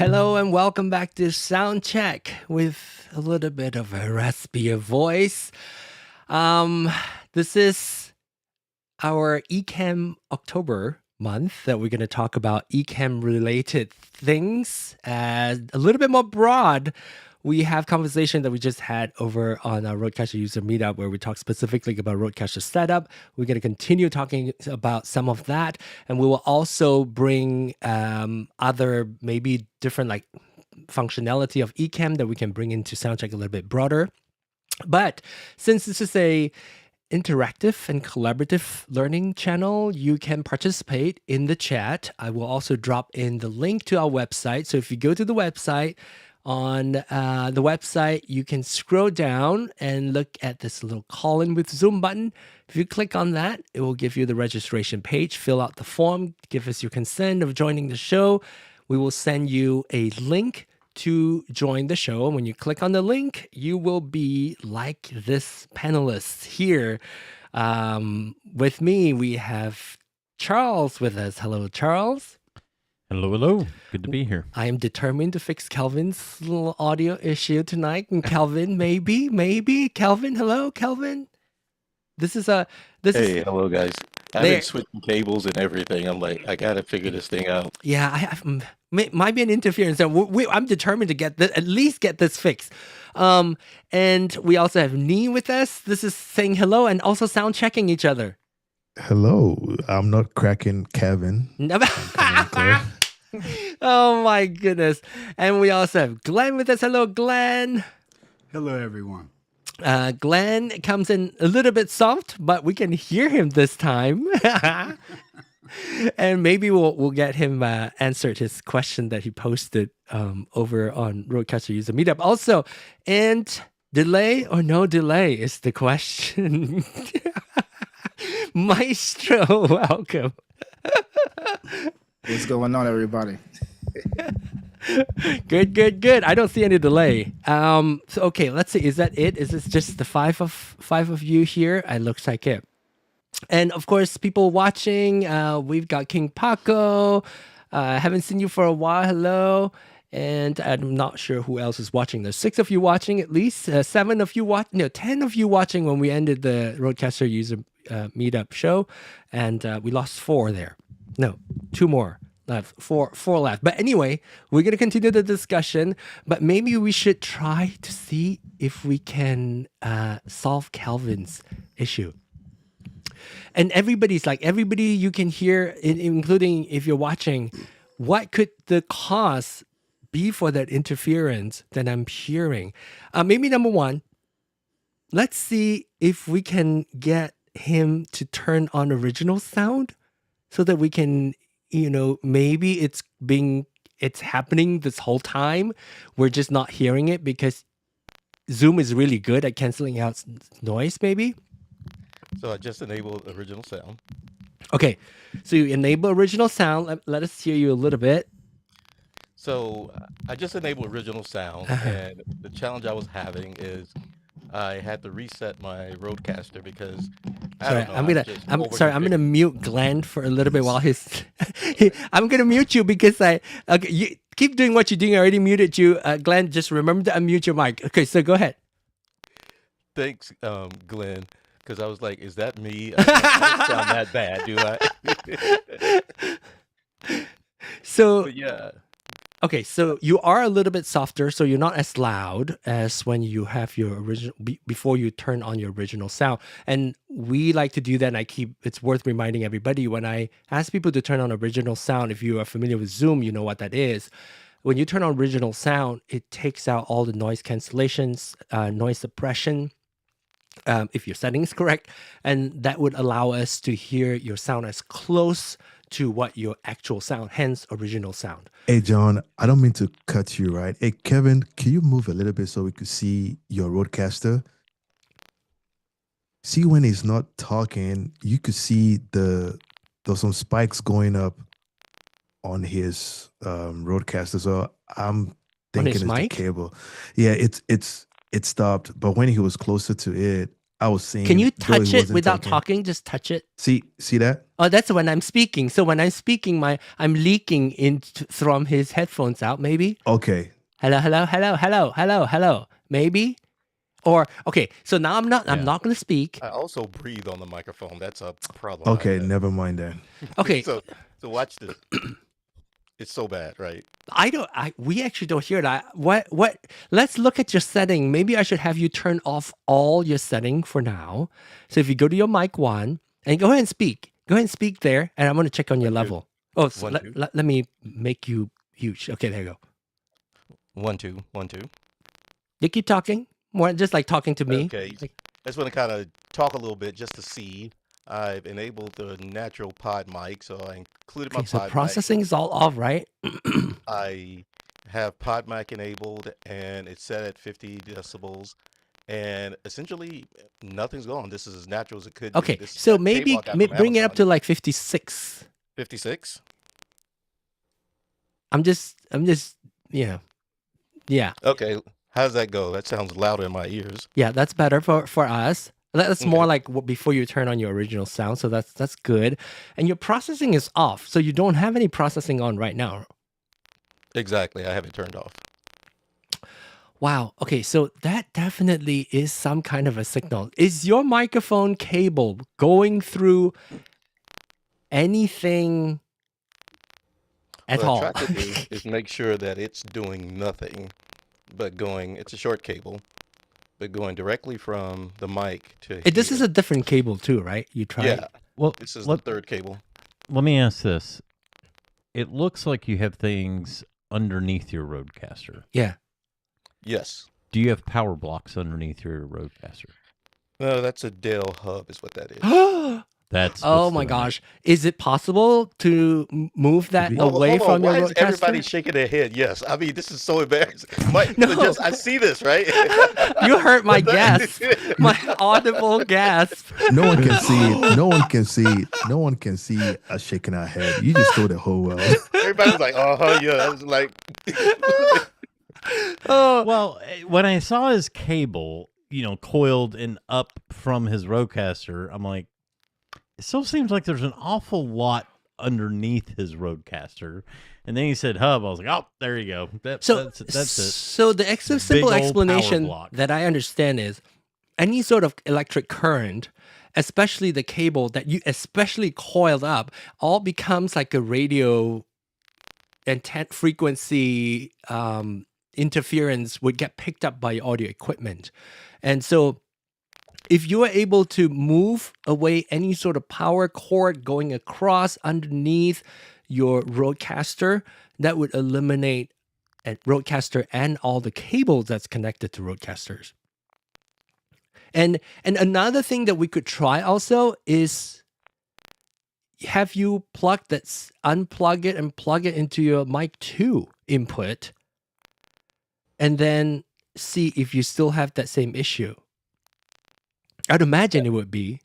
Hello and welcome back to Soundcheck with a little bit of a raspier voice. This is our Ecamm October month that we're going to talk about Ecamm related things. A little bit more broad, we have conversation that we just had over on our RØDECaster user meetup where we talk specifically about RØDECaster setup. We're going to continue talking about some of that, and we will also bring other maybe different like functionality of Ecamm that we can bring into Soundcheck a little bit broader. But since this is a interactive and collaborative learning channel, you can participate in the chat. I will also drop in the link to our website. So if you go to the website, on the website, you can scroll down and look at this little call in with Zoom button. If you click on that, it will give you the registration page. Fill out the form, give us your consent of joining the show. We will send you a link to join the show. And when you click on the link, you will be like this panelist here. With me, we have Charles with us. Hello, Charles. Hello, hello. Good to be here. I am determined to fix Kelvin's little audio issue tonight. And Kelvin, maybe. Kelvin, hello, Kelvin. Hello, guys. I've been switching cables and everything. I'm like, I got to figure this thing out. Yeah, might be an interference. I'm determined to at least get this fixed. And we also have Nee with us. This is saying hello and also sound checking each other. Hello, I'm not cracking Kevin. Oh my goodness. And we also have Glenn with us. Hello, Glenn. Hello, everyone. Glenn comes in a little bit soft, but we can hear him this time. And maybe we'll get him answered his question that he posted over on RØDECaster user meetup. Also, and delay or no delay is the question. Maestro, welcome. What's going on, everybody? Good. I don't see any delay. So okay, let's see. Is that it? Is this just the five of you here? It looks like it. And of course, people watching. We've got King Paco. Haven't seen you for a while. Hello. And I'm not sure who else is watching. There's 6 of you watching at least. 7 of you 10 of you watching when we ended the RØDECaster user meetup show, and we lost 4 there. No, 2 more left. 4 left. But anyway, we're going to continue the discussion, but maybe we should try to see if we can solve Kelvin's issue. And everybody you can hear, including if you're watching, what could the cause be for that interference that I'm hearing? Maybe number 1, let's see if we can get him to turn on original sound so that we can, maybe it's happening this whole time. We're just not hearing it because Zoom is really good at canceling out noise, maybe. So I just enabled original sound. Okay, so you enable original sound. Let us hear you a little bit. So I just enabled original sound, and the challenge I was having is I had to reset my RØDECaster because I'm gonna mute Glenn for a little bit while I'm gonna mute you because you keep doing what you're doing. I already muted you, Glenn. Just remember to unmute your mic. Okay, so go ahead. Thanks, Glenn. Because I was like, is that me? I don't sound that bad, do I? So yeah. Okay, so you are a little bit softer, so you're not as loud as when you have your original, before you turn on your original sound. And we like to do that, and it's worth reminding everybody, when I ask people to turn on original sound, if you are familiar with Zoom, you know what that is. When you turn on original sound, it takes out all the noise cancellations, noise suppression, if your setting is correct, and that would allow us to hear your sound as close to what your actual sound, hence original sound. Hey, John, I don't mean to cut you, right? Hey, Kevin, can you move a little bit so we could see your RØDECaster? See, when he's not talking, you could see there's some spikes going up on his RØDECaster. So I'm thinking it's the cable. Yeah, it stopped, but when he was closer to it, I was saying. Can you though he touch it wasn't without talking? Just touch it. See that? Oh, that's when I'm speaking. So when I'm speaking, I'm leaking in from his headphones out. Maybe. Okay. Hello, hello, hello, hello, hello, hello. Maybe. Or okay. So now I'm not going to speak. I also breathe on the microphone. That's a problem. Okay, never mind that. Okay. So watch this. It's so bad, right? We actually don't hear that. What? Let's look at your setting. Maybe I should have you turn off all your setting for now. So if you go to your mic 1 and go ahead and speak. Go ahead and speak there, and I'm going to check on your level. Oh, so let me make you huge. Okay, there you go. 1 2 1 2. You keep talking. More just like talking to me. Okay. I just want to kind of talk a little bit just to see. I've enabled the natural pod mic, so I included my So pod processing is all off, right? I have pod mic enabled, and it's set at 50 decibels. And essentially, nothing's going. This is as natural as it could be. Okay, This is so that maybe cable I got from bring it up to Amazon. like 56. 56. I'm just, yeah. Okay, how does that go? That sounds louder in my ears. Yeah, that's better for us. That's more like before you turn on your original sound, so that's good. And your processing is off, so you don't have any processing on right now. Exactly, I have it turned off. Wow. Okay, so that definitely is some kind of a signal. Is your microphone cable going through anything at all? What I try to do is make sure that it's doing nothing, but it's a short cable, but going directly from the mic to This is here. a different cable too, right? You tried? Yeah, Well, this is the third cable. let me ask this. It looks like you have things underneath your RØDECaster. Yeah. Yes. Do you have power blocks underneath your RØDECaster? No, that's a Dell hub is what that is. That's Oh what's my doing it. gosh. Is it possible to move that Maybe- away Hold from on. your Why is RØDECaster? everybody shaking their head? Yes. I mean, this is so embarrassing. No. I see this, right? You heard my gasp, my audible gasp. No one can see it. No one can see it. No one can see us shaking our head. You just throw the whole world. Everybody's like, yeah. I was like, Oh, Well, when I saw his cable, coiled and up from his RØDECaster, I'm like, it still seems like there's an awful lot underneath his RØDECaster. And then he said hub. I was like, oh, there you go. That's it. So the Big simple old power explanation block. that I understand is any sort of electric current, especially the cable that you especially coiled up, all becomes like a radio intent frequency interference would get picked up by your audio equipment. And so if you are able to move away any sort of power cord going across underneath your RØDECaster, that would eliminate a RØDECaster and all the cables that's connected to RØDECasters. And another thing that we could try also is have you unplug it and plug it into your mic 2 input, and then see if you still have that same issue. I'd imagine it would be.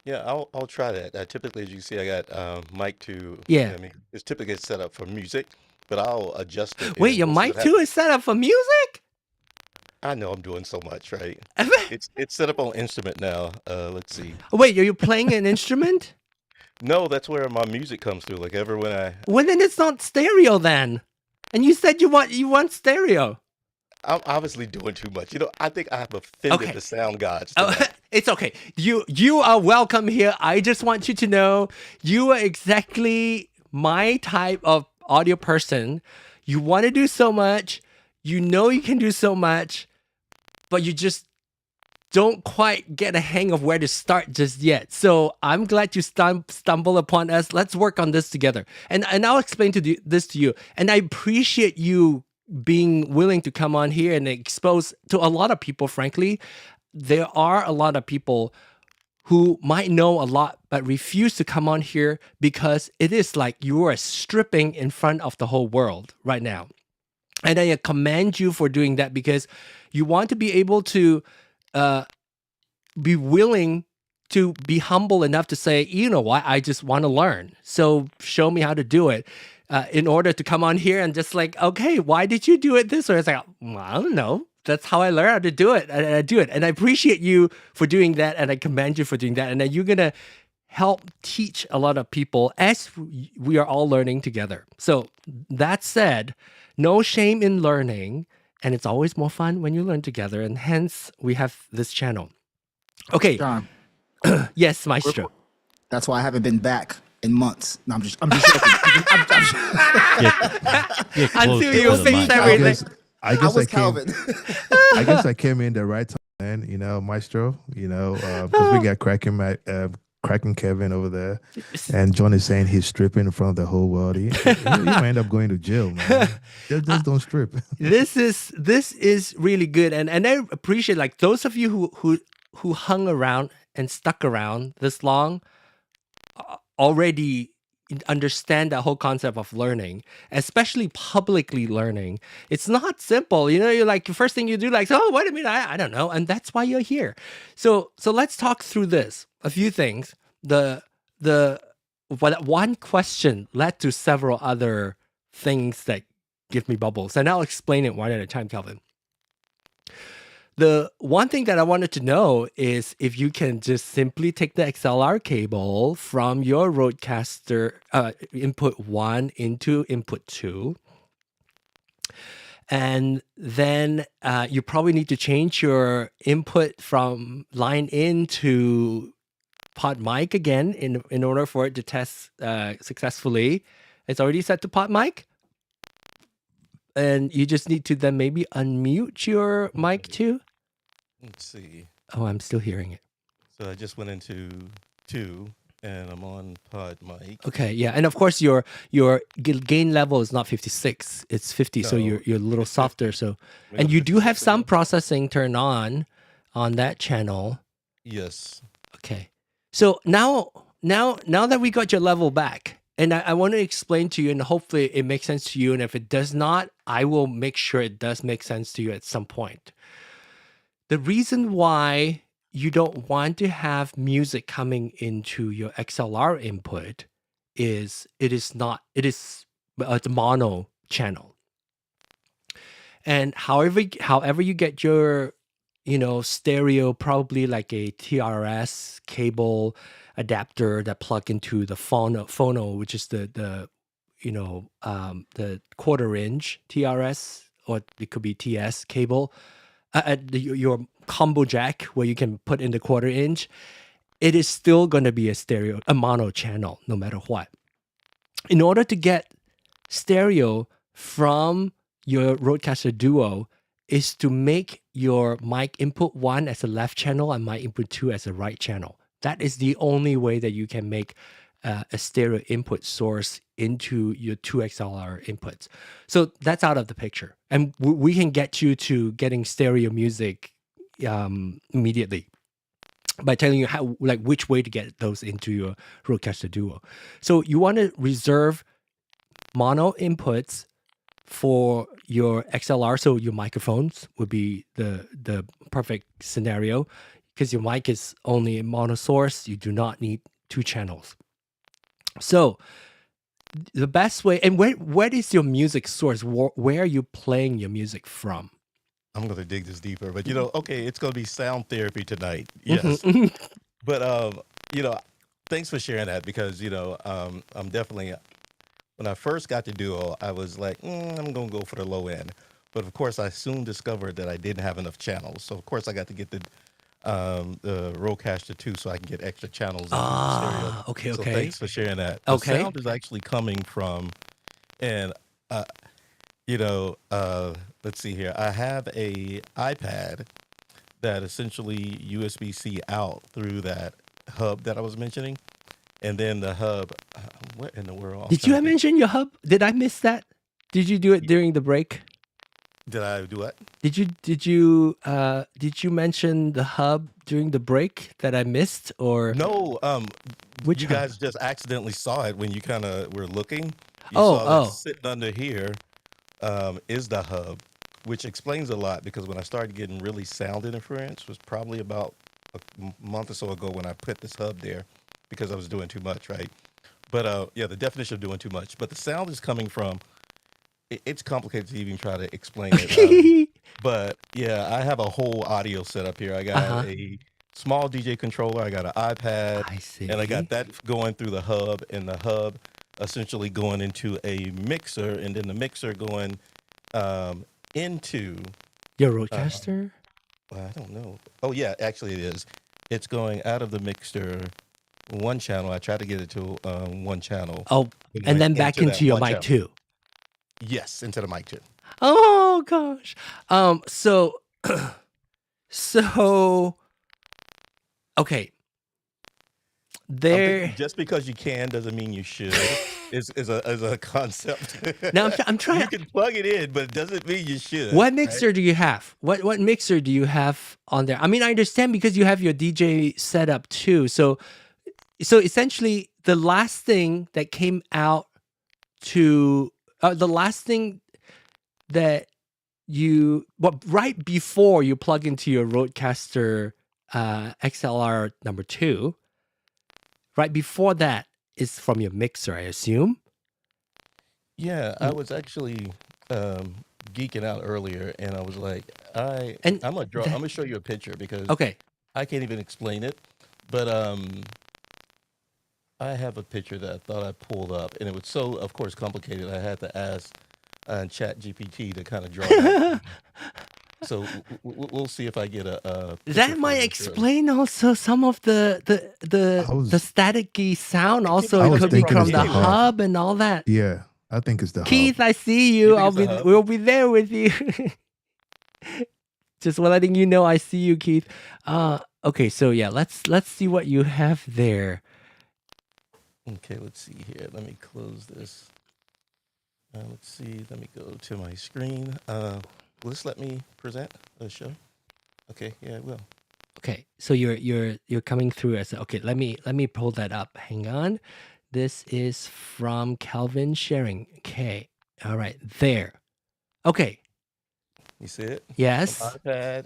yeah, I'll try that. Typically, as you see, I got mic 2. Yeah. I mean, it's typically set up for music, but I'll adjust it. Wait, and your we'll see mic what 2 is set up for music? I know I'm doing so much, right? It's set up on instrument now. Let's see. Wait, are you playing an instrument? No, that's where my music comes through. Like when Well, then it's not stereo then. And you said you want stereo. I'm obviously doing too much. I think I have offended Okay. the sound gods. Oh, tonight. it's okay. You are welcome here. I just want you to know you are exactly my type of audio person. You want to do so much. You know you can do so much, but you just don't quite get a hang of where to start just yet. So I'm glad you stumble upon us. Let's work on this together. And I'll explain this to you. And I appreciate you being willing to come on here and expose to a lot of people, frankly. There are a lot of people who might know a lot but refuse to come on here because it is like you are stripping in front of the whole world right now. And I commend you for doing that because you want to be able to be willing to be humble enough to say, you know what, I just want to learn. So show me how to do it. In order to come on here and just like, okay, why did you do it this way? It's like, well, I don't know. that's how I learned how to do it. And I do it. And I appreciate you for doing that. And I commend you for doing that. And then you're going to help teach a lot of people as we are all learning together. So that said, no shame in learning. And it's always more fun when you learn together. And hence we have this channel. Okay. John, Yes, Maestro. that's why I haven't been back in months. No, I'm just joking. Get Until closer you to the fix mic. everything. I I guess was I came. Calvin. I guess I came in the right time, man. You know, Maestro. You know, because we got Cracking Kevin over there, and John is saying he's stripping in front of the whole world. You might end up going to jail, man. Just don't strip. This is really good. And I appreciate like those of you who hung around and stuck around this long already understand the whole concept of learning, especially publicly learning. It's not simple. You know, you're like, the first thing you do, like, oh, wait a minute, I don't know. And that's why you're here. So let's talk through this. A few things. One question led to several other things that give me bubbles. And I'll explain it one at a time, Calvin. The one thing that I wanted to know is if you can just simply take the XLR cable from your RØDECaster input 1 into input 2. And then you probably need to change your input from line in to pod mic again in order for it to test successfully. It's already set to pod mic. And you just need to then maybe unmute your mic too. Let's see. Oh, I'm still hearing it. So I just went into 2 and I'm on pod mic. Okay, yeah. And of course your gain level is not 56, it's 50, so No, you're a little it's 50. softer. So We and got you do have 56 some again. processing turned on that channel. Yes. Okay. So now that we got your level back, and I want to explain to you, and hopefully it makes sense to you. And if it does not, I will make sure it does make sense to you at some point. The reason why you don't want to have music coming into your XLR input is it's a mono channel. And however you get your stereo, probably like a TRS cable adapter that plug into the phono, which is the 1/4-inch TRS, or it could be TS cable, your combo jack where you can put in the 1/4-inch. It is still going to be a mono channel no matter what. In order to get stereo from your RØDECaster Duo is to make your mic input 1 as a left channel and mic input 2 as a right channel. That is the only way that you can make a stereo input source into your 2 XLR inputs. So that's out of the picture. And we can get you to getting stereo music immediately by telling you which way to get those into your RØDECaster Duo. So you want to reserve mono inputs for your XLR, so your microphones would be the perfect scenario, because your mic is only a mono source. You do not need 2 channels. So the best way, and where is your music source? Where are you playing your music from? I'm going to dig this deeper, but okay, it's going to be sound therapy tonight. Yes. But thanks for sharing that, because I'm definitely, when I first got the Duo, I was like, I'm going to go for the low end. But of course, I soon discovered that I didn't have enough channels. So of course, I got to get the RØDECaster 2 so I can get extra channels in the stereo. Okay. So thanks for sharing that. The Okay. sound is actually coming from, and let's see here. I have a iPad that essentially USB-C out through that hub that I was mentioning. And then the hub, what in the world? Did you mention your hub? Did I miss that? Did you do it during the break? Did I do what? Did you mention the hub during the break that I missed, or No, which you hub? guys just accidentally saw it when you kind of were looking. You Oh, saw that sitting under here is the hub, which explains a lot, because when I started getting really sound interference was probably about a month or so ago when I put this hub there, because I was doing too much, right? But the definition of doing too much. But the sound is coming from, it's complicated to even try to explain it. But yeah, I have a whole audio setup here. I got a small DJ controller. I got an iPad, I see. and I got that going through the hub, and the hub essentially going into a mixer, and then the mixer going into Your RØDECaster? well, I don't know. Oh yeah, actually it is. It's going out of the mixer one channel. I tried to get it to one channel. Oh, and then back into that your one mic channel. too. Yes, into the mic too. Oh gosh. So so okay. There. Just because you can doesn't mean you should. is a concept. Now I'm trying. You can plug it in, but it doesn't mean you should. What mixer do you have? What mixer do you have on there? I mean, I understand because you have your DJ setup too. So essentially, the last thing that came out to the last thing that right before you plug into your RØDECaster XLR number 2, right before that is from your mixer, I assume. Yeah, I was actually geeking out earlier, and I was like, I'm gonna show you a picture because Okay. I can't even explain it, but I have a picture that I thought I pulled up, and it was so, of course, complicated. I had to ask Chat GPT to kind of draw it. So we'll see if I get a picture That for might you, explain also some of the staticky sound. Also, I it was could be thinking from it's the the hub. hub and all that. Yeah, I think it's the Keith, hub. I see you. think it's the hub? We'll be there with you. Just letting you know I see you, Keith. Okay, so yeah, let's see what you have there. Okay, let's see here. Let me close this. Let's see. Let me go to my screen. Will this let me present the show? Okay, yeah, it will. Okay, so you're coming through as okay. Let me pull that up. Hang on. This is from Calvin sharing. Okay, all right, there. Okay, You see it? yes. From iPad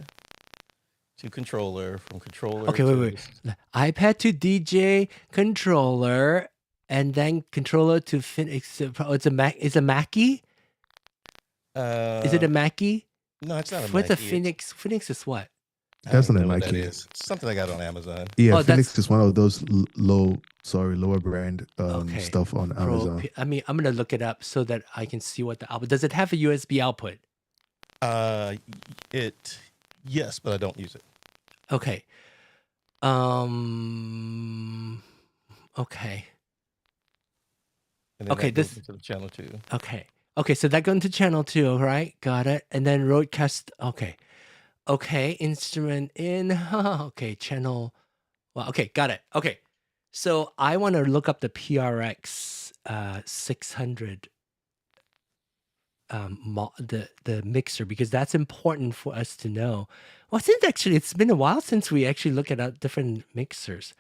to controller, from controller. Okay, to wait. iPad to DJ controller, and then controller to Phoenix. It's a Mac. Is a Mackie? Is it a Mackie? No, it's not a What's a Mackie. Phoenix? Phoenix is what? That's I not don't a know what that Mackie. is. Something I got on Amazon. Yeah, Oh, Phoenix is one of those lower brand Okay. stuff on Amazon. I mean, I'm gonna look it up so that I can see what the output. Does it have a USB output? Yes, but I don't use it. Okay. Okay. And then Okay, that goes this- into the channel too. Okay. Okay. So that goes into channel 2. All right. Got it. And then RØDECast. Okay. Okay. Instrument in. Okay. Channel. Well. Okay. Got it. Okay. So I want to look up the PRX 600 the mixer because that's important for us to know. Well, since actually it's been a while since we actually looked at different mixers.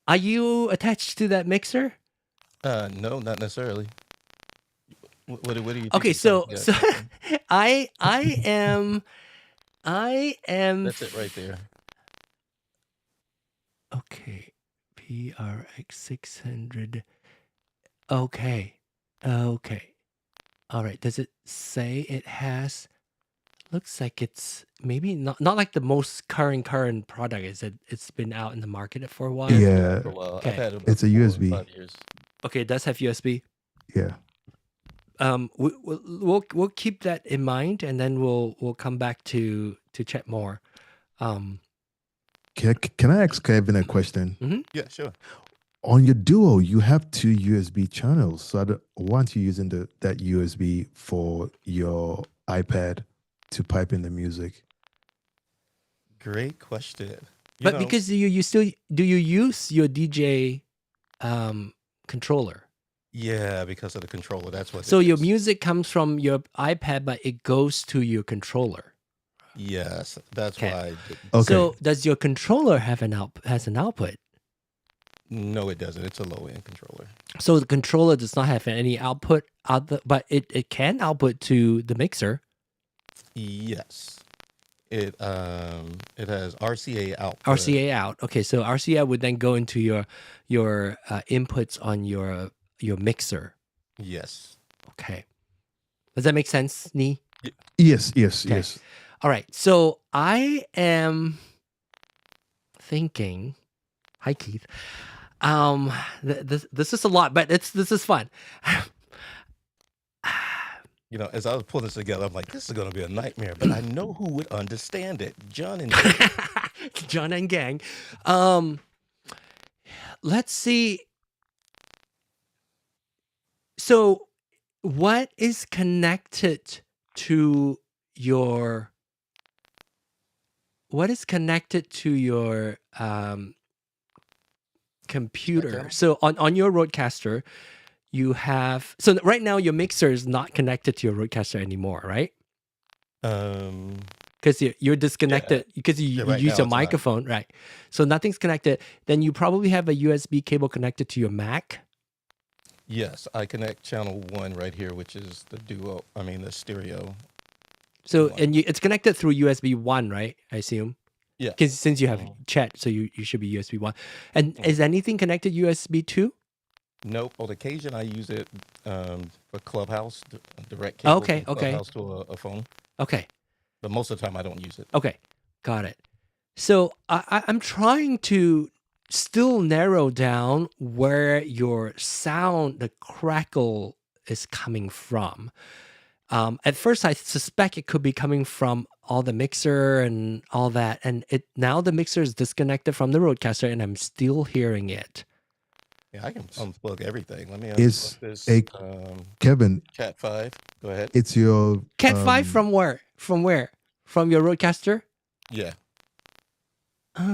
Are you attached to that mixer? No, not necessarily. What do you think? Okay, you so got? so I am That's it right there. okay. PRX 600. Okay. Okay. All right. Does it say it has? Looks like it's maybe not like the most current product. Is it? It's been out in the market for a while. Yeah. For a while. Okay. I've had it It's a for 4 or USB. 5 years. Okay, it does have USB. Yeah. We'll keep that in mind, and then we'll come back to chat more. Can I ask Kevin a question? Yeah, sure. On your Duo, you have 2 USB channels. So I don't want you using that USB for your iPad to pipe in the music. Great question. But because you still do you use your DJ controller? Yeah, because of the controller. That's what. So it your is. music comes from your iPad, but it goes to your controller. Yes, that's Okay. why. I did. Okay. So does your controller have an output? No, it doesn't. It's a low end controller. So the controller does not have any output but it can output to the mixer. Yes, it has RCA output. RCA out. Okay, so RCA would then go into your inputs on your mixer. Yes. Okay. Does that make sense, Ni? Yes, Okay. yes. All right. So I am thinking. Hi, Keith. This is a lot, but this is fun. You know, as I was pulling this together, I'm like, this is going to be a nightmare, but I know who would understand it. John and Jay. John and gang. Let's see. So, what is connected to your? What is connected to your computer? Okay. So on your RØDECaster, you have right now your mixer is not connected to your RØDECaster anymore, right? Because you're disconnected because you right use now your it's not. microphone, right? So nothing's connected. Then you probably have a USB cable connected to your Mac. Yes, I connect channel 1 right here, which is the the stereo. So One. and it's connected through USB 1, right? I assume. Yeah. Because since you have chat, so you should be USB 1. And is anything connected USB 2? Nope. On occasion, I use it for Clubhouse, direct cable Okay, from okay. Clubhouse to a phone. Okay. But most of the time, I don't use it. Okay, got it. So I'm trying to still narrow down where your sound, the crackle, is coming from. At first, I suspect it could be coming from all the mixer and all that, and now the mixer is disconnected from the RØDECaster, and I'm still hearing it. Yeah, I can unplug everything. Let me It's unplug this. a- Kevin, Cat 5. Go ahead. it's your Cat 5 from where? From where? From your RØDECaster? Yeah.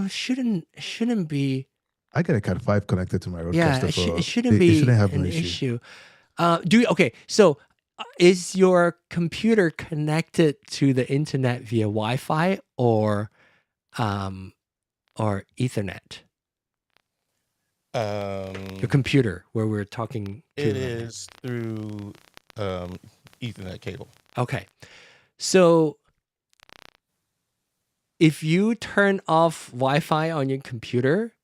Shouldn't be. I got a Cat 5 connected to my RØDECaster. Yeah, so it shouldn't it be shouldn't have an no issue. Okay, so is your computer connected to the internet via Wi-Fi or Ethernet? Your computer, where we're talking to. It is through Ethernet cable. Okay, so if you turn off Wi-Fi on your computer,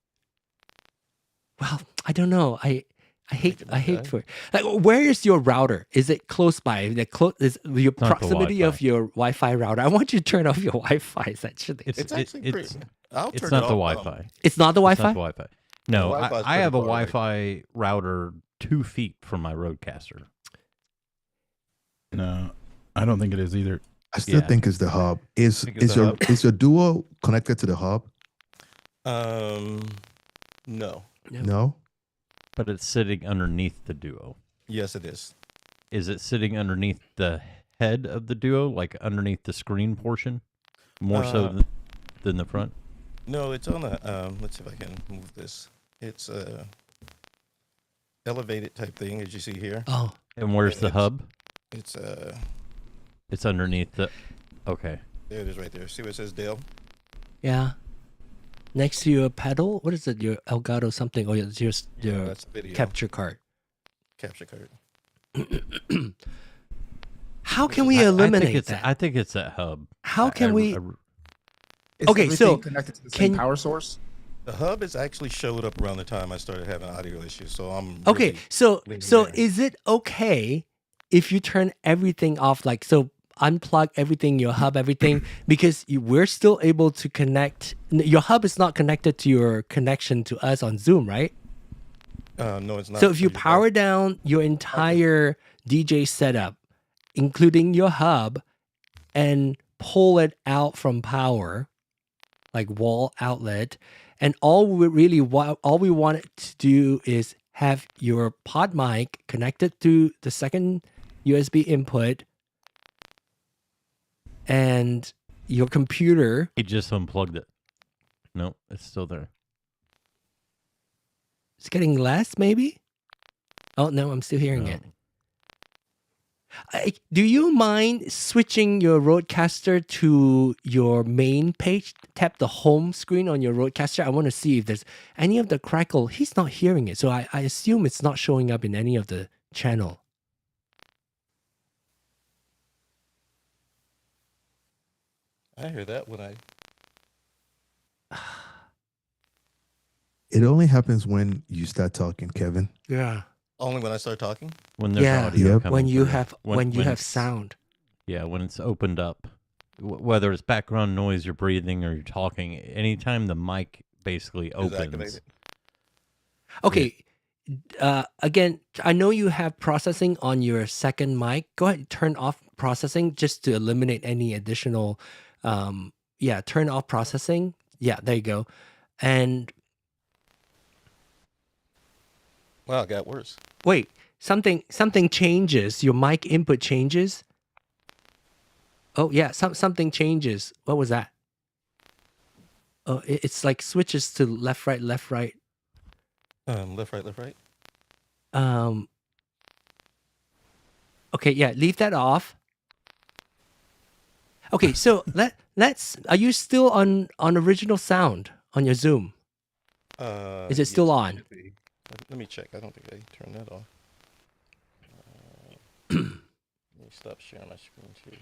well, I don't know. I hate for it. Like, where is your router? Is it close by? Is your not the proximity of Wi-Fi. your Wi-Fi router? I want you to turn off your Wi-Fi. Actually, It's actually pretty. I'll It's turn not it the off. Wi-Fi. it's not the It's Wi-Fi. not the Wi-Fi. No, Wi-Fi's I have a pretty far away. Wi-Fi router 2 feet from my RØDECaster. No, I don't think it is either. I still Yeah. think it's the hub. Is Think it's the hub? your Duo connected to the hub? No. No. But it's sitting underneath the Duo. Yes, it is. Is it sitting underneath the head of the Duo, like underneath the screen portion, more so than the front? No, it's on a. Let's see if I can move this. It's a elevated type thing, as you see here. Oh, And where's the hub? It's It's underneath the. Okay. there it is right there. See what it says, Dale? yeah. Next to your pedal, what is it? Your Elgato something? Oh, yeah, it's your That's video capture card. capture card. How can we I eliminate think it's, that? I think it's that hub. How can we? Is Okay, everything so connected to the can- same power source? The hub has actually showed up around the time I started having audio issues, so I'm Okay, really so leaning there. is it okay if you turn everything off? Like, so unplug everything, your hub, everything, because we're still able to connect. Your hub is not connected to your connection to us on Zoom, right? No, it's not. So if you you're right. power down your entire DJ setup, including your hub, and pull it out from power, like wall outlet, and all we wanted to do is have your pod mic connected to the second USB input, and your computer. He just unplugged it. No, it's still there. It's getting less, maybe. Oh no, I'm still hearing No. it. Do you mind switching your RØDECaster to your main page? Tap the home screen on your RØDECaster. I want to see if there's any of the crackle. He's not hearing it, so I assume it's not showing up in any of the channel. I hear that when I. It only happens when you start talking, Kevin. Yeah. Only when I start talking. When there's Yeah. audio Yep. coming When you through. have when you have sound. Yeah, when it's opened up, whether it's background noise, you're breathing, or you're talking, anytime the mic basically Is opens. activated. Okay. Again, I know you have processing on your second mic. Go ahead and turn off processing just to eliminate any additional. Yeah, turn off processing. Yeah, there you go. And Wow, it got worse. wait, something changes. Your mic input changes. Oh yeah, something changes. What was that? Oh, it's like switches to left, right, left, right. Left, right, left, right. Okay, yeah, leave that off. Okay, so let's. Are you still on original sound on your Zoom? Is it still Yes, on? should be. Let me check. I don't think I turned that off. Let me stop sharing my screen too.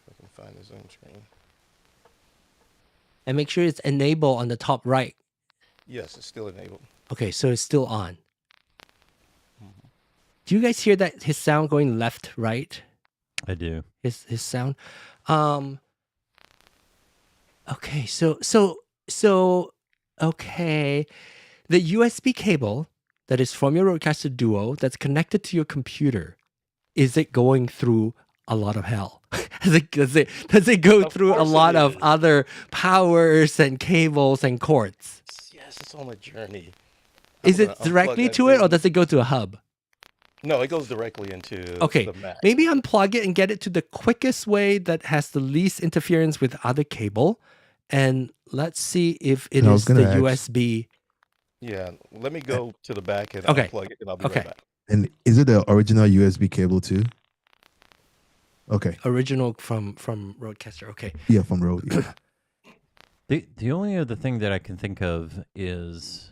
If I can find the Zoom screen. And make sure it's enable on the top right. Yes, it's still enabled. Okay, so it's still on. Do you guys hear that his sound going left, right? I do. His sound. Okay, so okay, the USB cable that is from your RØDECaster Duo that's connected to your computer, is it going through a lot of hell? Does it go Of through a course it lot of is. other powers and cables and cords? Yes, it's on a journey. Is I'm it gonna unplug directly that to it, or thing. does it go to a hub? No, it goes directly into Okay, the Mac. maybe unplug it and get it to the quickest way that has the least interference with other cable. And let's see if it I was is the gonna ask. USB. Yeah, let me go to the back and Okay. unplug it, and I'll be Okay. right back. And is it the original USB cable too? Okay. Original from RØDECaster. Okay. Yeah, from Rode. Yeah. The only other thing that I can think of is,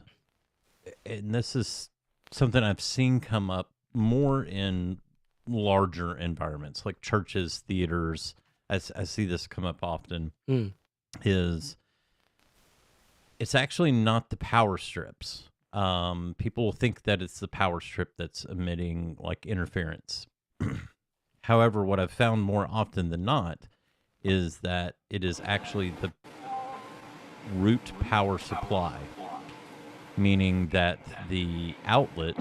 and this is something I've seen come up more in larger environments like churches, theaters. I see this come up often. Mm. Is it's actually not the power strips. People think that it's the power strip that's emitting like interference. However, what I've found more often than not is that it is actually the root power supply, meaning that the outlet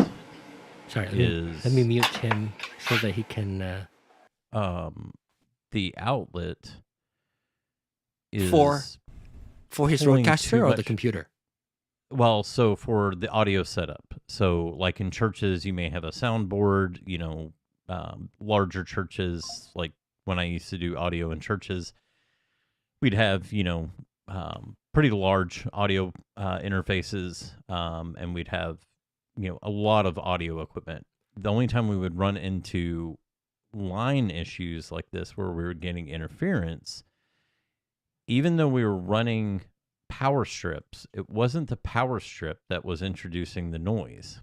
Sorry, is let me mute him so that he can. the outlet is For his pulling RØDECaster too or the much- computer? Well, so for the audio setup, so like in churches, you may have a soundboard. Larger churches, like when I used to do audio in churches, we'd have pretty large audio interfaces, and we'd have a lot of audio equipment. The only time we would run into line issues like this, where we were getting interference, even though we were running power strips, it wasn't the power strip that was introducing the noise.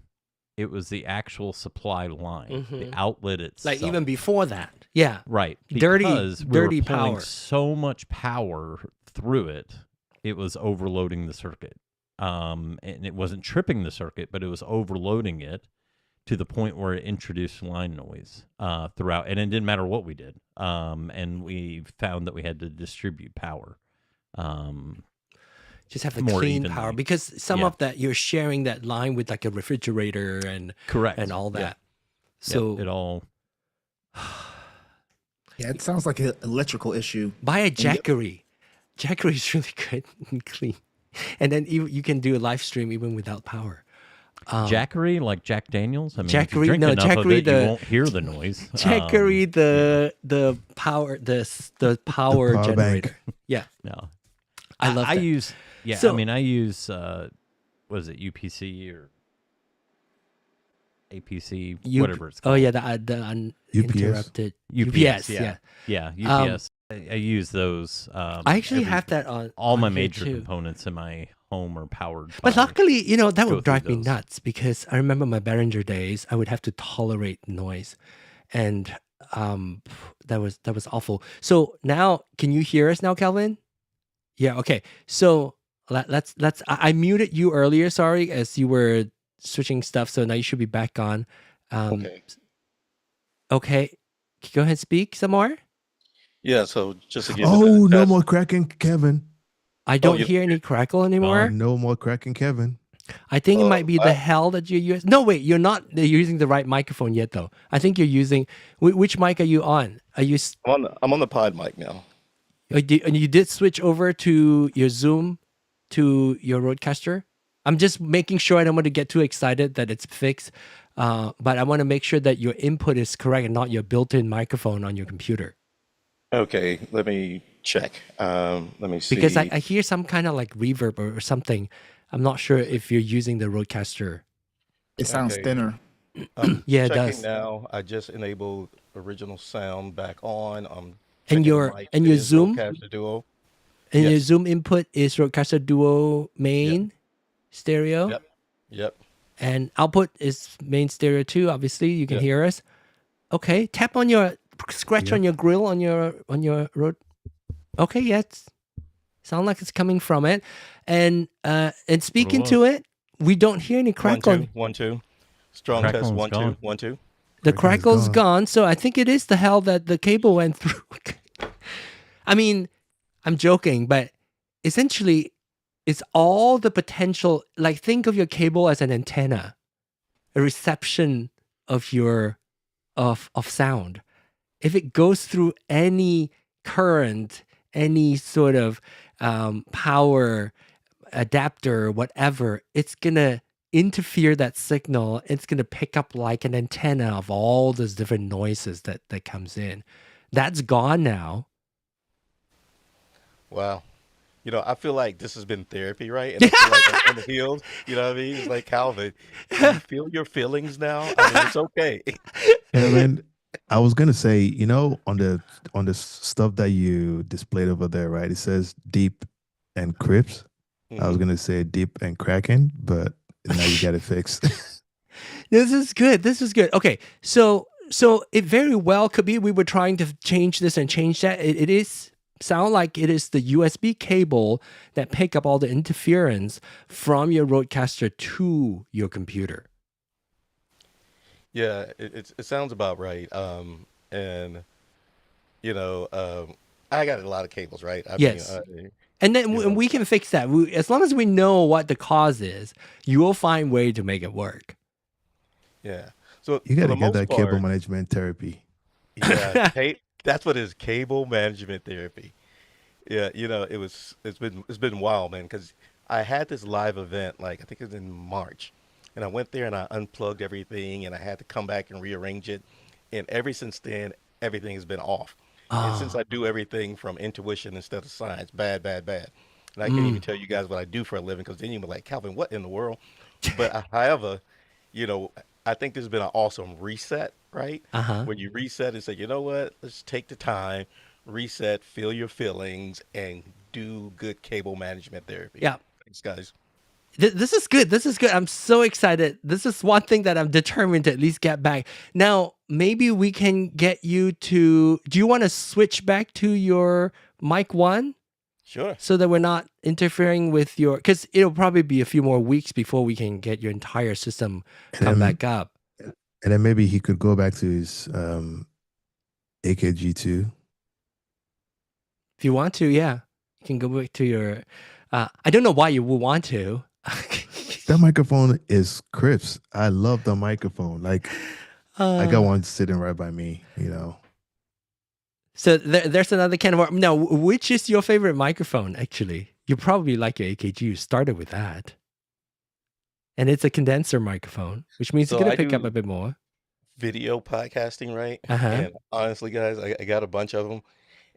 It was the actual supply line, the outlet itself. Like even before that, yeah. Right. Dirty- Because we dirty were pulling power. so much power through it, it was overloading the circuit. And it wasn't tripping the circuit, but it was overloading it to the point where it introduced line noise throughout. And it didn't matter what we did. And we found that we had to distribute power. Just have the More clean evenly. power, because some Yeah. of that you're sharing that line with like a refrigerator and Correct. and all Yeah. that. Yep, So it all. Yeah, it sounds like an electrical issue. buy a Jackery. Jackery is really good and clean, and then you can do a live stream even without power. Jackery, like Jack Daniels. I mean, if you Jackery- drink no, enough of Jackery it, the- you won't hear the noise. Jackery, the power, the power power generator. bank. Yeah, No, I love I that. use. Yeah, So- I mean, I use. What is it, UPC or APC, whatever it's Oh called? yeah, the uninterrupted UPS. Yeah. Yeah, Um, UPS. I use those. I actually have that on all on my here major too. components in my home are powered. But by- luckily, that go would through drive me those. nuts, because I remember my Behringer days. I would have to tolerate noise, and that was awful. So now, can you hear us now, Calvin? Yeah. Okay. So let's. I muted you earlier. Sorry, as you were switching stuff. So now you should be back on. Okay. Okay. Go ahead, speak some more. Yeah, so just to give it a Oh, no test. more cracking Kevin. I don't you hear any crackle anymore. No more cracking Kevin. I think it might be the I, hell that you're using. No, wait, you're not using the right microphone yet, though. I think you're using. Which mic are you on? Are you? I'm on the pod mic now. And you did switch over to your Zoom to your RØDECaster? I'm just making sure I don't want to get too excited that it's fixed, but I want to make sure that your input is correct and not your built-in microphone on your computer. Okay, let me check. Let me see. Because I hear some kind of like reverb or something. I'm not sure if you're using the RØDECaster. It sounds Okay. thinner. I'm Yeah, it checking does. now. I just enabled original sound back on. I'm And checking your mic. and It your is Zoom RØDECaster Duo. and your Yes. Zoom input is RØDECaster Duo main stereo, Yep. Yep. and output is main stereo too. Obviously, you can Yep. hear us. Okay, tap on your scratch Yep. on your grill on your road. Okay, yeah, sound like it's coming from it, and speaking to it, we don't hear any 1 crackling. 2 1 2. Strong test. Crackling's 1 2 gone. 1 2. The Crackling's crackle's gone. gone, so I think it is the hell that the cable went through. I mean, I'm joking, but essentially, it's all the potential. Like, think of your cable as an antenna, a reception of your of sound. If it goes through any current, any sort of power adapter, whatever, it's gonna interfere that signal. It's gonna pick up like an antenna of all those different noises that comes in. That's gone now. Wow. I feel like this has been therapy, right? And I feel like I'm healed. You know what I mean? It's like Calvin. You feel your feelings now. I mean, it's okay. Kevin, I was gonna say, on the stuff that you displayed over there, right? It says deep and crypts. I was Mhm. gonna say deep and cracking, but now you got it fixed. This is good. This is good. Okay, so it very well could be we were trying to change this and change that. It is sound like it is the USB cable that pick up all the interference from your RØDECaster to your computer. Yeah, it sounds about right. And I got a lot of cables, right? I Yes. mean, And then you know, we can fix that. As long as we know what the cause is, you will find way to make it work. yeah. So You for got the to get most that cable part, management therapy. yeah, that's what it is, cable management therapy. Yeah, it's been wild, man, because I had this live event, like I think it was in March, and I went there and I unplugged everything and I had to come back and rearrange it. And ever since then, everything has been off. And since Oh, I do everything from intuition instead of science, bad, bad, bad. And I can't even mm. tell you guys what I do for a living because then you'll be like, Calvin, what in the world? But however, you know, I think there's been an awesome reset, right? Uh-huh. When you reset and say, you know what, let's take the time, reset, feel your feelings, and do good cable management therapy. Yeah. Thanks, guys. This is good. This is good. I'm so excited. This is one thing that I'm determined to at least get back. Now, maybe we can get you to. Do you want to switch back to your mic one Sure. so that we're not interfering with your? Because it'll probably be a few more weeks before we can get your entire system And come then, back up. and then maybe he could go back to his AKG2. If you want to, yeah, you can go back to your. I don't know why you would want to. That microphone is crisp. I love the microphone. Like I got one sitting right by me, So there's another can of worms. Now, which is your favorite microphone, actually? You probably like your AKG. You started with that. And it's a condenser microphone, which means So it's going I to pick up do a bit more. video podcasting, right? Uh-huh. And honestly, guys, I got a bunch of them.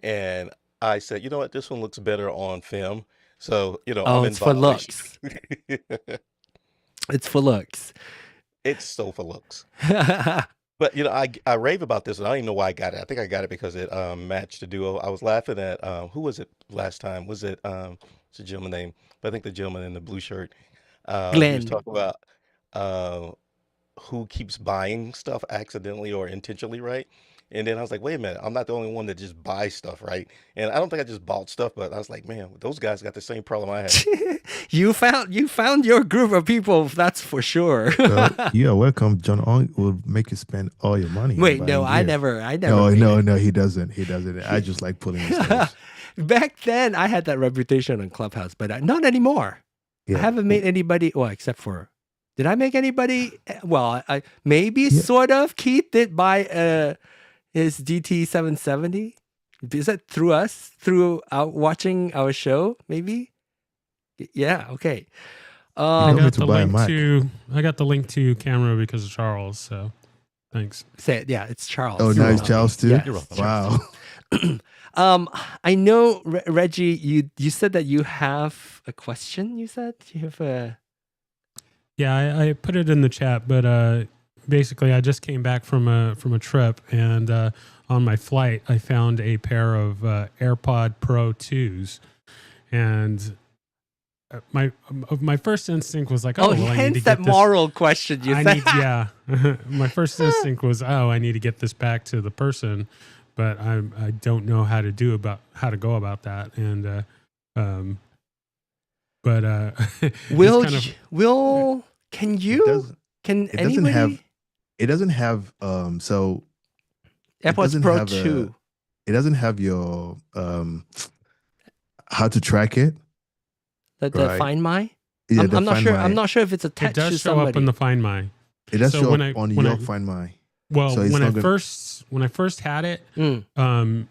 And I said, you know what? This one looks better on film. So, Oh, I'm in it's for violation. looks. It's for looks. It's so for looks. But, I rave about this, and I don't even know why I got it. I think I got it because it matched the duo. I was laughing at, who was it last time? Was it, it's a gentleman name, but I think the gentleman in the blue shirt, he was Glenn. talking about uh, who keeps buying stuff accidentally or intentionally, right? And then I was like, wait a minute, I'm not the only one that just buys stuff, right? And I don't think I just bought stuff, but I was like, man, those guys got the same problem I have. You found your group of people, that's for sure. You're welcome. John Ong will make you spend all your money. on Wait, buying no, I gear. never No, made it. no, he doesn't. He doesn't. I just like pulling his things. Back then, I had that reputation on Clubhouse, but not anymore. I Yeah. haven't made anybody, well, except for, did I make anybody? Well, I maybe Yeah. sort of. Keith did buy his DT770. Is that through us? Through watching our show, maybe? Yeah, okay. I I told me got to the buy a link Mac. to camera because of Charles. So thanks. Say it. Yeah, it's Charles. Oh, You're now it's welcome. Charles too. Yeah. You're welcome. Wow. I know, Reggie, you said that you have a question, you said? You have a... Yeah, I put it in the chat, but basically, I just came back from a trip, and on my flight, I found a pair of AirPod Pro IIs, and my first instinct was like, Oh, well, I need to hence get that this. moral question you I said. need, yeah. My first instinct was, I need to get this back to the person, but I don't know how to go about that, and Can It you? doesn't. Can It doesn't anybody? have. It doesn't have. So it AirPods doesn't Pro have 2. it doesn't have your how to track it. The right. Find My? Yeah, I'm not Find sure. My. I'm not sure if it's it attached does to show somebody. up in the Find My. It does So show when up I- on when your I- Find My. Well, So it's when not I gonna- first had it, Mm.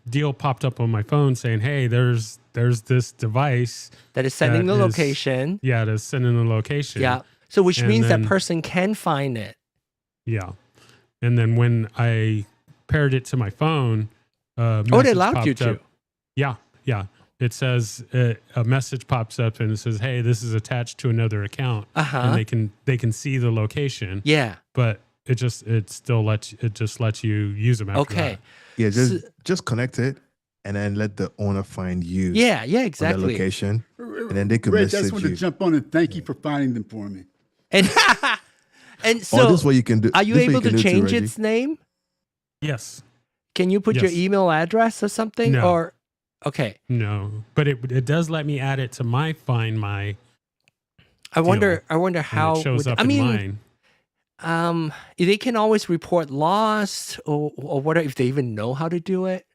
deal popped up on my phone saying, "Hey, there's this device That is sending that the is- location. to send in the location." Yeah. So which And means that then- person can find it. Yeah. And then when I paired it to my phone, Oh, they message allowed you popped to. up. Yeah. It says a message pops up and it says, "Hey, this is attached to another account," Uh-huh. and they can see the location. Yeah. But it just lets you use them after Okay. that. Yeah, So- just connect it, and then let the owner find you. Yeah, On the exactly. location, and then they could Rich, I just message wanted you. to jump on and thank you for finding them for me. And and This so is what you can do. are you this is what able to can do too, change Reggie. its name? Yes. Can you put your Yes. email address or something? No. Or okay. No, but it does let me add it to my Find My. I wonder and how it shows would- up I in mean, mine. they can always report lost or what if they even know how to do it.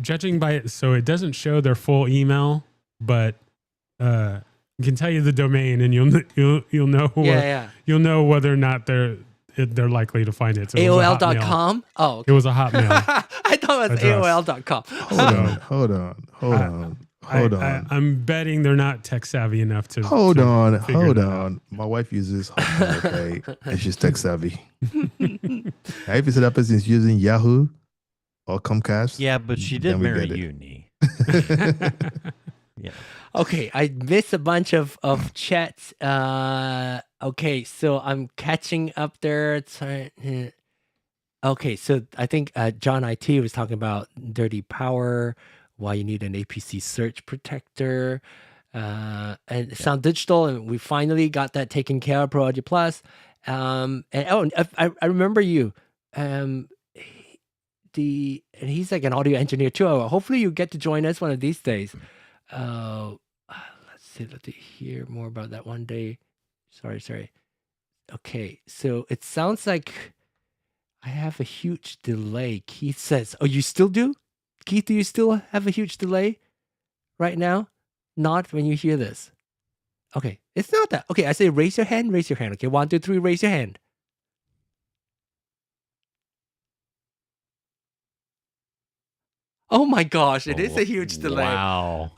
Judging by it, so it doesn't show their full email, but it can tell you the domain, and you'll know Yeah. you'll know whether or not they're likely to find it. So it was a Hotmail. AOL.com? Oh, It okay. was a Hotmail. I thought it was address. AOL.com. Hold on. I'm betting they're not tech savvy enough to. Hold to on. figure Hold that on. My wife uses Hotmail, okay, and she's tech savvy. Now, if you said that person's using Yahoo or Comcast, Yeah, but she did Then we marry get it. Uni. Yeah. Okay, I missed a bunch of chats. Okay, so I'm catching up there. Okay, so I think John IT was talking about dirty power, why you need an APC search protector, and Sound Digital, and we finally got that taken care of, Pro Audio Plus. And I remember you. And he's like an audio engineer too. Hopefully you get to join us one of these days. Let's hear more about that one day. Sorry. Okay, so it sounds like I have a huge delay. Keith says, "Oh, you still do? Keith, do you still have a huge delay right now? Not when you hear this. Okay, it's not that. Okay, I say raise your hand. Okay, 1, 2, 3, raise your hand. Oh my gosh, it is a huge delay. Wow.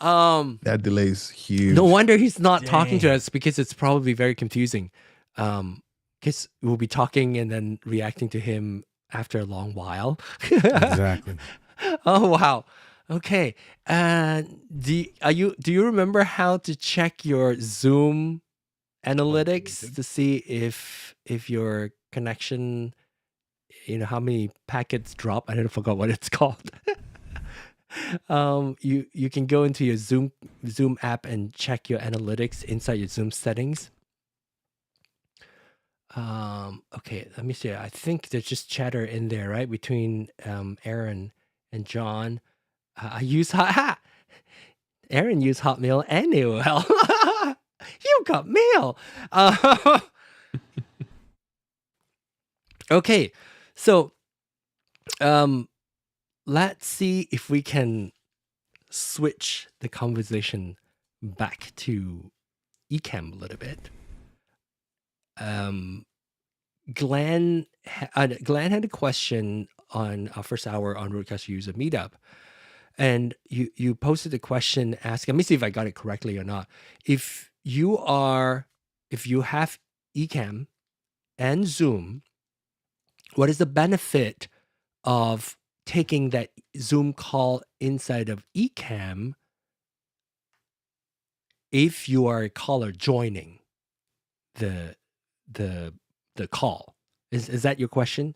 that delay's huge. No wonder he's not talking to Dang. us because it's probably very confusing. Because we'll be talking and then reacting to him after a long while. Exactly. Oh wow. Okay. Do you remember how to check your Zoom analytics to see if your connection, how many packets drop? I forgot what it's called. You can go into your Zoom app and check your analytics inside your Zoom settings. Okay, let me see. I think there's just chatter in there, right? Between Aaron and John. I use Aaron used Hotmail and AOL. You got mail. Okay, so let's see if we can switch the conversation back to Ecamm a little bit. Glenn had a question on our first hour on RØDECaster User Meetup, and you posted a question asking. Let me see if I got it correctly or not. If you have Ecamm and Zoom, what is the benefit of taking that Zoom call inside of Ecamm if you are a caller joining the call? Is that your question?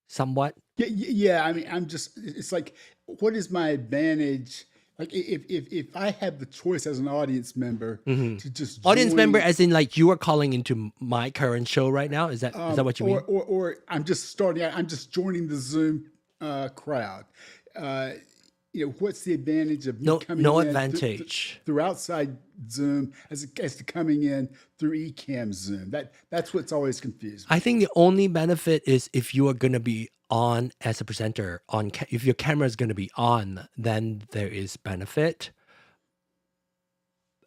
Somewhat? Yeah. I mean, it's like, what is my advantage? Like, if I have the choice as an audience member to just Audience join, member, as in like you are calling into my current show right now. Is that what you mean? or I'm just starting out. I'm just joining the Zoom crowd. What's the advantage of me coming No in advantage. through outside Zoom as to coming in through Ecamm Zoom? That's what's always confused me. I think the only benefit is if you are going to be on as a presenter if your camera is going to be on, then there is benefit.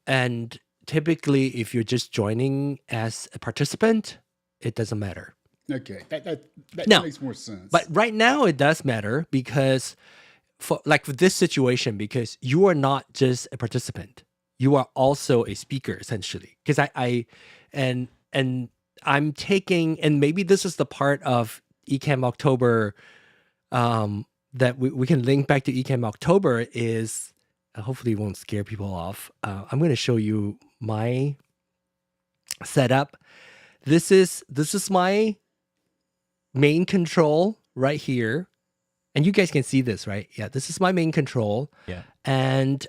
And typically, if you're just joining as a participant, it doesn't matter. Okay, that No, makes more sense. But right now, it does matter because for this situation, because you are not just a participant, you are also a speaker essentially. Because and I'm taking, and maybe this is the part of Ecamm October that we can link back to Ecamm October is hopefully it won't scare people off. I'm going to show you my setup. This is my main control right here. And you guys can see this, right? Yeah, this is my main control. Yeah. And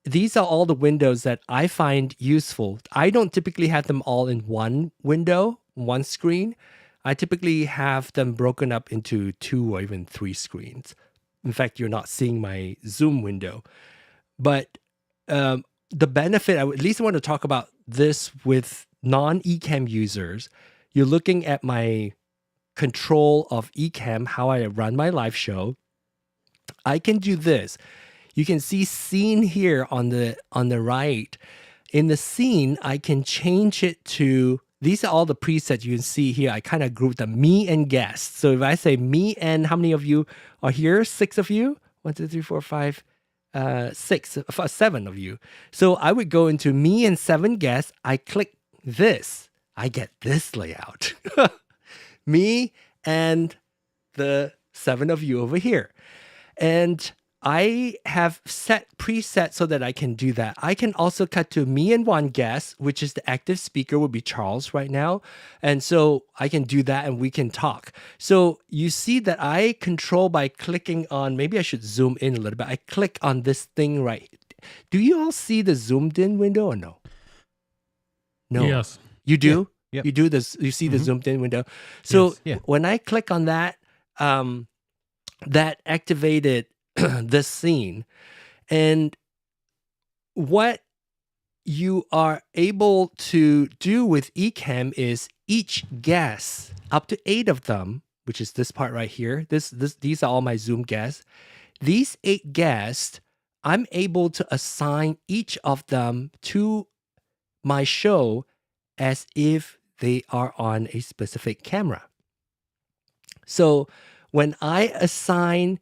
these are all the windows that I find useful. I don't typically have them all in one window, one screen. I typically have them broken up into 2 or even 3 screens. In fact, you're not seeing my Zoom window. But the benefit, I at least want to talk about this with non-Ecamm users. You're looking at my control of Ecamm, how I run my live show. I can do this. You can see scene here on the right. In the scene, I can change it to, these are all the presets you can see here. I kind of group them, me and guests. So if I say me and, how many of you are here? 6 of you? 1, 2, 3, 4, 5, 6, 7 of you. So I would go into me and 7 guests. I click this. I get this layout. Me and the 7 of you over here. And I have set presets so that I can do that. I can also cut to me and 1 guest, which is the active speaker would be Charles right now. And so I can do that and we can talk. So you see that I control by clicking on, maybe I should zoom in a little bit. I click on this thing right. Do you all see the zoomed in window or no? No. Yes. You do? Yep. You do this. You see the zoomed in window. So when I click on that, that activated this scene. And what you are able to do with Ecamm is each guest, up to 8 of them, which is this part right here. These are all my Zoom guests. These 8 guests, I'm able to assign each of them to my show as if they are on a specific camera. So when I assign,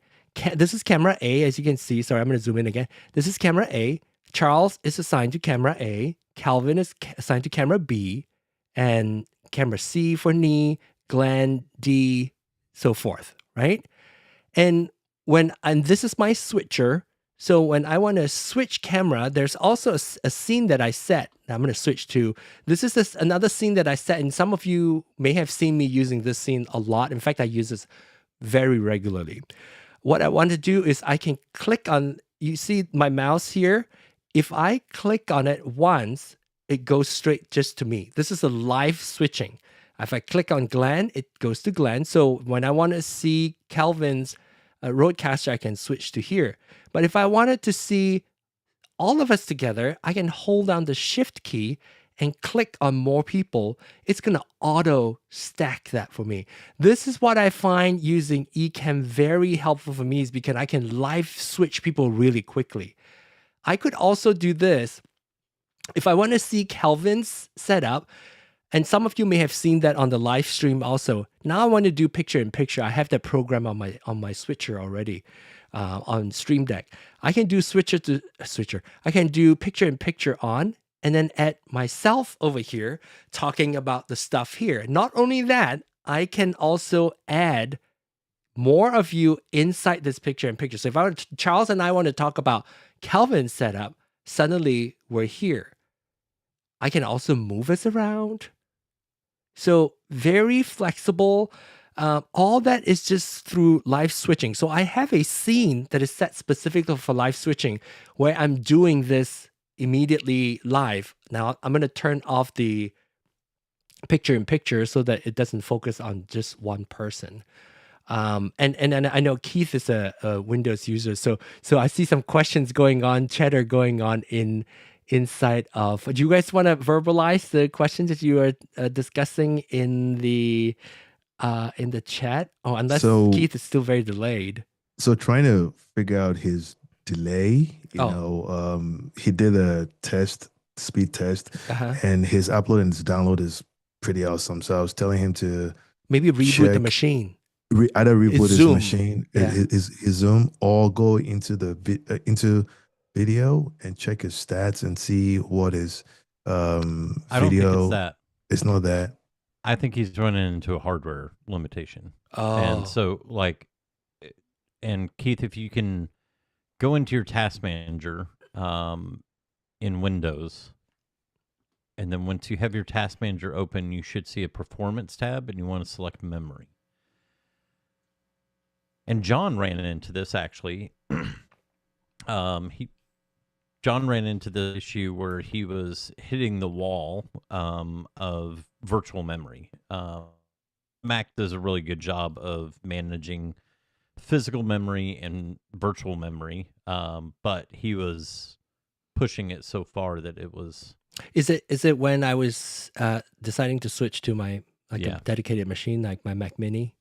this is camera A, as you can see. Sorry, I'm going to zoom in again. This is camera A. Charles is assigned to camera A. Calvin is assigned to camera B. And camera C for Ni, Glenn, D, so forth, right? And this is my switcher. So when I want to switch camera, there's also a scene that I set. I'm going to switch to, this is another scene that I set. And some of you may have seen me using this scene a lot. In fact, I use this very regularly. What I want to do is I can click on, you see my mouse here? If I click on it once, it goes straight just to me. This is a live switching. If I click on Glenn, it goes to Glenn. So when I want to see Calvin's RØDECaster, I can switch to here. But if I wanted to see all of us together, I can hold down the shift key and click on more people. It's going to auto stack that for me. This is what I find using Ecamm very helpful for me, is because I can live switch people really quickly. I could also do this if I want to see Calvin's setup, and some of you may have seen that on the live stream also. Now I want to do picture in picture. I have that program on my switcher already. On Stream Deck, I can do I can do picture in picture on, and then add myself over here talking about the stuff here. Not only that, I can also add more of you inside this picture in picture. So if Charles and I want to talk about Calvin's setup, suddenly we're here. I can also move us around. So very flexible. All that is just through live switching. So I have a scene that is set specifically for live switching where I'm doing this immediately live. Now I'm going to turn off the picture in picture so that it doesn't focus on just one person. And I know Keith is a Windows user. So I see some questions going on, chatter going on inside of. Do you guys want to verbalize the questions that you are discussing in the chat? Oh, unless Keith is still very delayed. So trying to figure out his delay, he did a speed test, and his upload and his download is pretty awesome. So I was telling him to maybe reboot the machine. Either reboot his Zoom. machine, his Zoom, or go into video and check his stats and see what is I don't think it's that. It's not that. I think he's running into a hardware limitation. Oh. And so, and Keith, if you can go into your task manager in Windows, and then once you have your task manager open, you should see a performance tab, and you want to select memory. And John ran into this, actually. John ran into the issue where he was hitting the wall of virtual memory. Mac does a really good job of managing physical memory and virtual memory, but he was pushing it so far that it was... Is it when I was deciding to switch to my a dedicated machine, like my Mac Mini?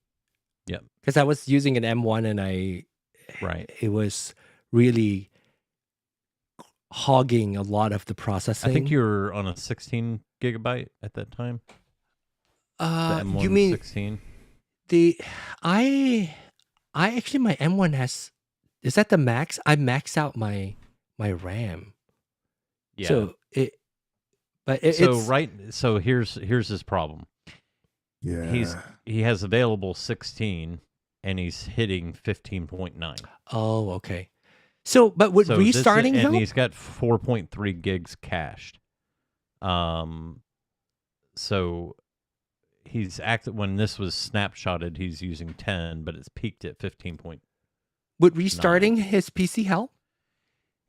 Yep. Because I was using an M1 and it was really hogging a lot of the processing. I think you were on a 16 gigabyte at that time. The M1 you mean 16? I actually, my M1 has, is that the max? I max out my RAM. Yeah. So here's his problem. Yeah. He has available 16 and he's hitting 15.9. Oh, okay. So, but with restarting help? And he's got 4.3 gigs cached. So he's when this was snapshotted, he's using 10, but it's peaked at 15. Would restarting his PC help?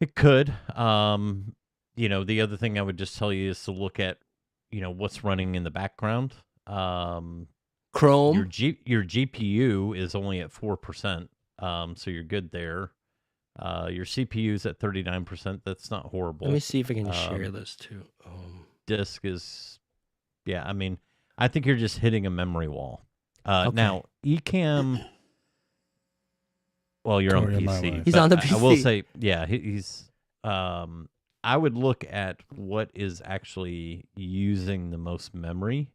It could. The other thing I would just tell you is to look at, what's running in the background. Chrome. Your GPU is only at 4%, so you're good there. Your CPU's at 39%. That's not horrible. Let me see if I can share this too. Disk is, I think you're just hitting a memory wall. Okay. Now, Ecamm, well, you're on PC. He's on the PC. I will say, he's. I would look at what is actually using the most memory.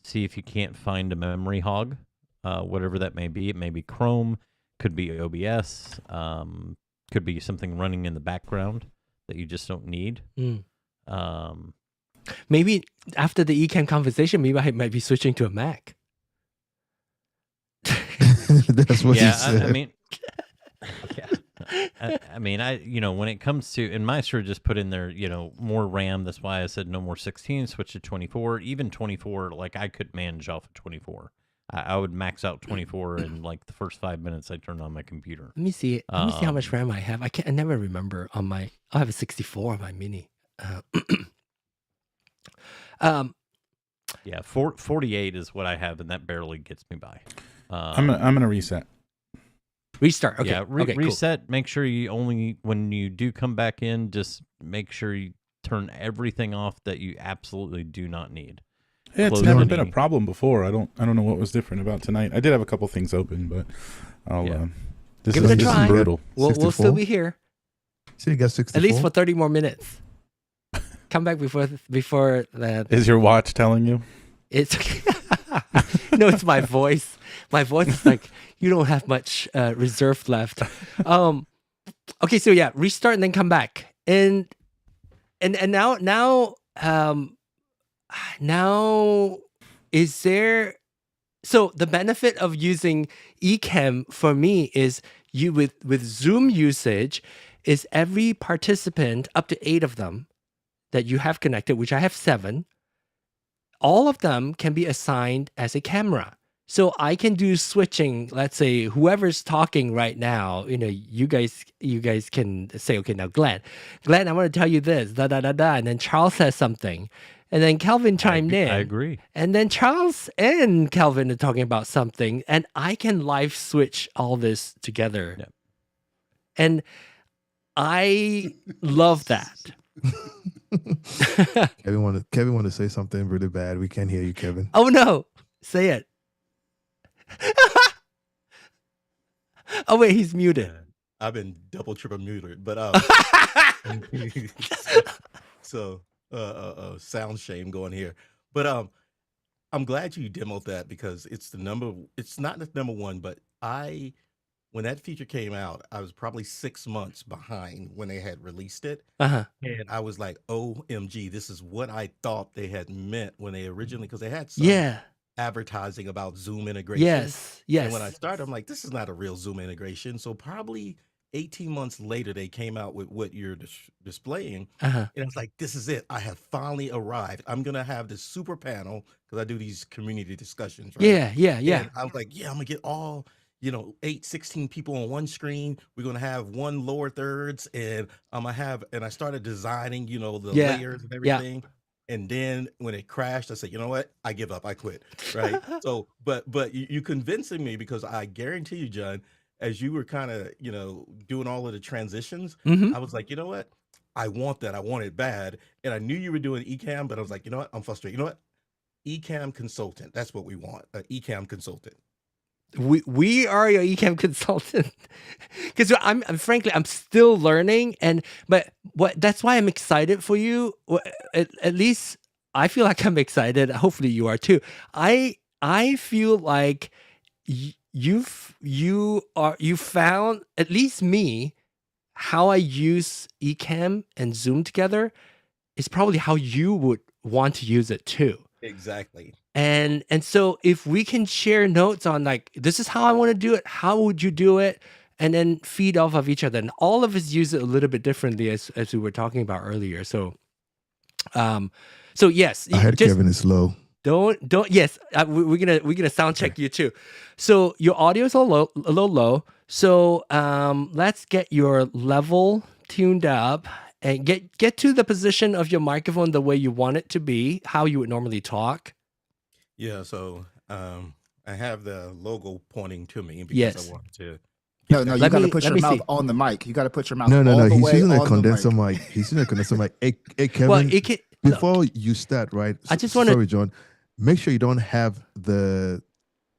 See if you can't find a memory hog, whatever that may be. It may be Chrome, could be OBS, could be something running in the background that you just don't need. Maybe after the Ecamm conversation, maybe I might be switching to a Mac. That's what he said. When it comes to, and Maestro just put in there, more RAM. That's why I said no more 16, switch to 24. Even 24, I could manage off of 24. I would max out 24 in the first 5 minutes I turned on my computer. Let me see how much RAM I have. I never remember on my. I have a 64 on my Mini. Yeah, 48 is what I have, and that barely gets me by. I'm gonna reset. Restart. Okay. Yeah, Okay, cool. reset. Make sure you only, when you do come back in, just make sure you turn everything off that you absolutely do not need. Yeah, it's Close never any- been a problem before. I don't know what was different about tonight. I did have a couple things open, but I'll Yeah. this Give is, it a this is try. brutal. We'll still 64? be here So you got 64. at least for 30 more minutes. Come back before that. Is your watch telling you? It's no, it's my voice. My voice is like, you don't have much reserve left. Okay, so yeah, restart and then come back. And now is there, so the benefit of using Ecamm for me is you with Zoom usage is every participant, up to 8 of them that you have connected, which I have 7, all of them can be assigned as a camera. So I can do switching. Let's say whoever's talking right now, you guys can say, okay, now Glenn, I want to tell you this, da da da da, and then Charles says something, and then Kelvin chimed in. I agree. And then Charles and Kelvin are talking about something, and I can live switch all this together. Yep. And I love that. Kevin want to say something really bad. We can't hear you, Kevin. Oh no, say it. Oh wait, he's muted. I've been double, triple muted, but so sound shame going here. But I'm glad you demoed that because it's not the number one, but when that feature came out, I was probably 6 months behind when they had released it. Uh-huh. And I was like, OMG, this is what I thought they had meant when they originally, because they had some Yeah. advertising about Zoom integration. Yes. And when I started, I'm like, this is not a real Zoom integration. So probably 18 months later, they came out with what you're displaying. Uh-huh. And I was like, this is it. I have finally arrived. I'm going to have this super panel because I do these community discussions. Right? Yeah. And I was like, yeah, I'm going to get all 16 people on one screen. We're going to have one lower thirds, and I started designing, the layers and everything. And then when it crashed, I said, you know what? I give up. I quit. Right. So, but you convincing me, because I guarantee you, John, as you were kind of, doing all of the transitions, Mhm. I was like, you know what? I want that. I want it bad. And I knew you were doing Ecamm, but I was like, you know what? I'm frustrated. You know what? Ecamm consultant. That's what we want. An Ecamm consultant. We are your Ecamm consultant, because I'm frankly I'm still learning, but that's why I'm excited for you. At least I feel like I'm excited. Hopefully you are too. I feel like you found, at least me, how I use Ecamm and Zoom together is probably how you would want to use it too. Exactly. And so if we can share notes on like, this is how I want to do it, how would you do it? And then feed off of each other. And all of us use it a little bit differently as we were talking about earlier. So yes. I heard Kevin is low. Yes, we're gonna sound check you too. So your audio is a little low. So let's get your level tuned up and get to the position of your microphone the way you want it to be, how you would normally talk. Yeah, so I have the logo pointing to me because Yes. I want to. No, you Let got to me- put let your me mouth see. on the mic. You got to put your mouth No. all the He's way using a on condenser the mic. mic. He's using a condenser mic. Hey, Kevin. Well, it can, no, Before you start, right? I just wanna- Sorry, John. Make sure you don't have the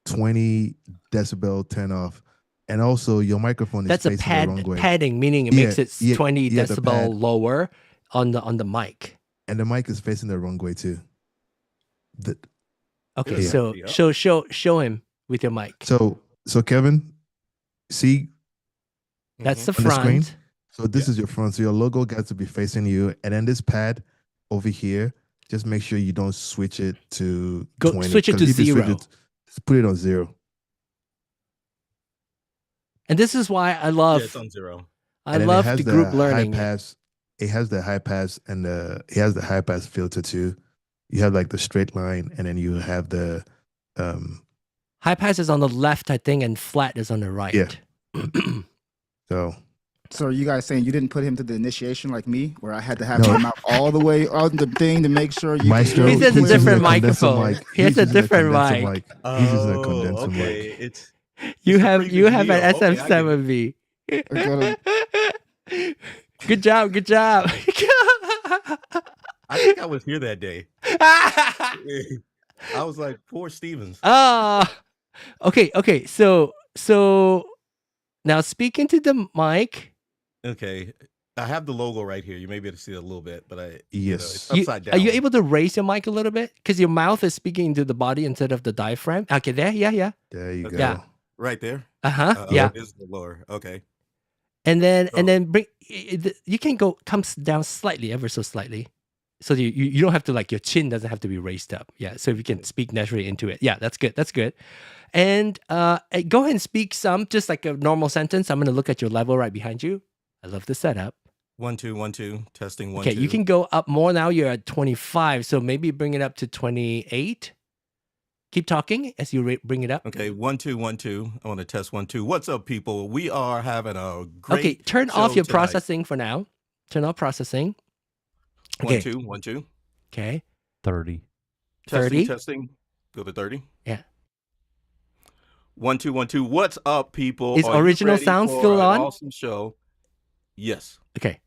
20 decibel turn off, and also your microphone is that's a facing the wrong way. padding, meaning it makes it 20 the decibel pad. lower on the mic. And the mic is facing the wrong way too. Okay, Yeah. so Yeah. show him with your mic. So Kevin, see That's the on the screen. front. So this is your front. So your logo got to be facing you, and then this pad over here. Just make sure you don't switch it to 20. Switch it 'cause to if you switch 0. just put it on 0. And this is why I love it's on 0. I And then love it has the group high learning. pass. It has the high pass, and it has the high pass filter too. You have like the straight line, and then you have the High pass is on the left, I think, and flat is on the right. Yeah. So So are you guys saying you didn't put him to the initiation like me, where I had to have No. him out all the way on the thing to make sure you Maestro, He has a he's different using a condenser microphone. mic. He has He's a using different condenser mic. He's using a Oh, condenser okay. mic. It's You the have previous an Neo. Okay, I get it. SM7B. gotta- Good job. Good job. I think I was here that day. I was like, poor Stevens. Okay. So now speaking to the mic. Okay. I have the logo right here. You may be able to see it a little bit, but Yes. it's upside down. Are you able to raise your mic a little bit? Because your mouth is speaking into the body instead of the diaphragm. Okay, there. Yeah. There you go. Yeah. Right there? Yeah. It is the lower. Okay. And then So- bring you can come down slightly, ever so slightly. So you don't have to, like, your chin doesn't have to be raised up. Yeah. So if you can speak naturally into it. Yeah, that's good. That's good. And go ahead and speak some, just like a normal sentence. I'm gonna look at your level right behind you. I love the setup. 1 2 1 2 testing 1 Okay, 2. you can go up more now. You're at 25, so maybe bring it up to 28. Keep talking as you bring it up. Okay, 1 2 1 2. I want to test 1 2. What's up, people? We are having a great. Okay, turn show off your tonight. processing for now. Turn off processing. 1 Okay. 2 1 2. Okay. 30. 30. Testing. Go to 30. Yeah. 1 2 1 2. What's up, people? Is Are you original ready sound for still an on? Awesome show. Yes. Okay.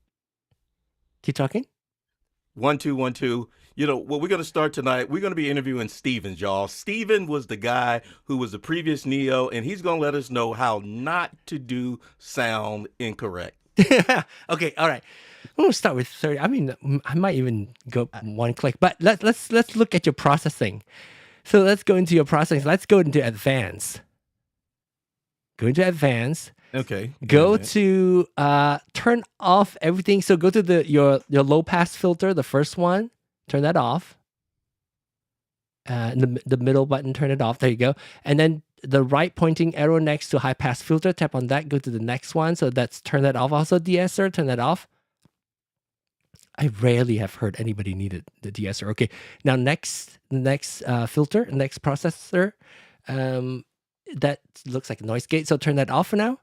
Keep talking. 1 2 1 2. You know what we're going to start tonight? We're going to be interviewing Stevens, y'all. Steven was the guy who was the previous Neo, and he's going to let us know how not to do sound incorrect. Okay. All right. We'll start with 30. I mean, I might even go one click, but let's look at your processing. So let's go into your processing. Let's go into advanced. Go into advanced. Okay. Go to turn off everything. So go to your low pass filter, the first one. Turn that off. The middle button, turn it off. There you go. And then the right pointing arrow next to high pass filter, tap on that. Go to the next one. So that's turn that off. Also, de-esser, turn that off. I rarely have heard anybody needed the de-esser. Okay, now next filter, next processor. That looks like a noise gate. So turn that off for now.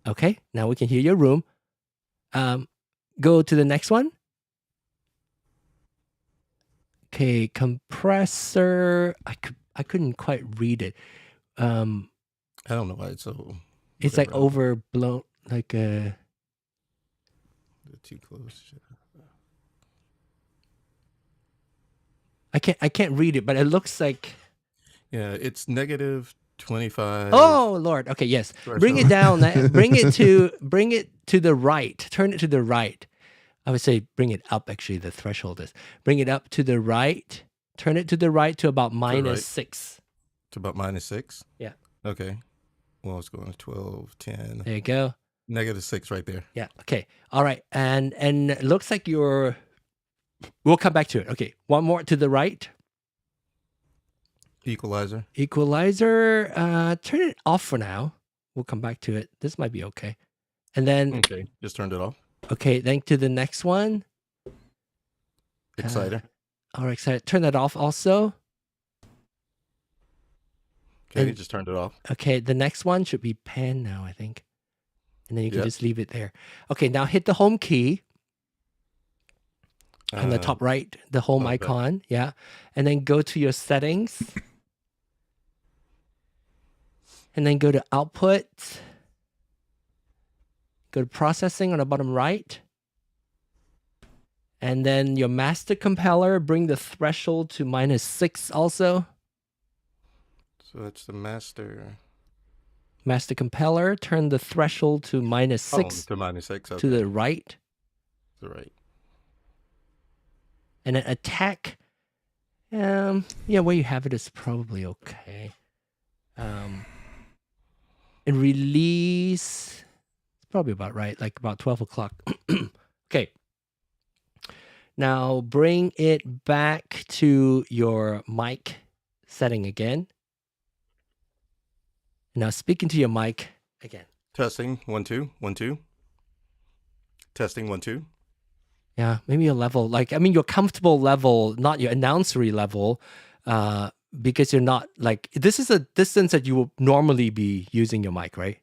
Okay, now we can hear your room. Go to the next one. Okay, compressor. I couldn't quite read it. I don't know why it's so. It's like whatever. overblown, like They're too close. I can't read it, but it looks like. Yeah, it's negative 25. Oh Lord. Okay, yes. Bring it down. Bring it to the right. Turn it to the right. I would say bring it up. Actually, the threshold is. Bring it up to the right. Turn it to the right to about -6. To about -6? Yeah. Okay. Well, it's going to 12, 10. There you go. -6 right there. Yeah. Okay. All right. And it looks like you're. We'll come back to it. Okay. One more to the right. Equalizer. Equalizer. Turn it off for now. We'll come back to it. This might be okay. And then Okay. Just turned it off. okay. Then to the next one. Exciter. All right. Exciter. Turn that off also. Okay. and- Just turned it off. Okay. The next one should be pan now, I think. And then you can Yep. just leave it there. Okay. Now hit the home key. On the top right, the home okay. icon, yeah. And then go to your settings. And then go to output. Go to processing on the bottom right. And then your master compiler, bring the threshold to -6 also. So that's the master. Master compiler, turn the threshold to -6 to -6. Okay. to the right. To the right. And then attack. Yeah, where you have it is probably okay. And release. It's probably about right, like about 12 o'clock. Okay. Now bring it back to your mic setting again. Now speaking to your mic again. Testing 1 2 1 2. Testing 1 2. Yeah, maybe a level, like, I mean, your comfortable level, not your announcery level, because you're not, like, this is a distance that you will normally be using your mic, right?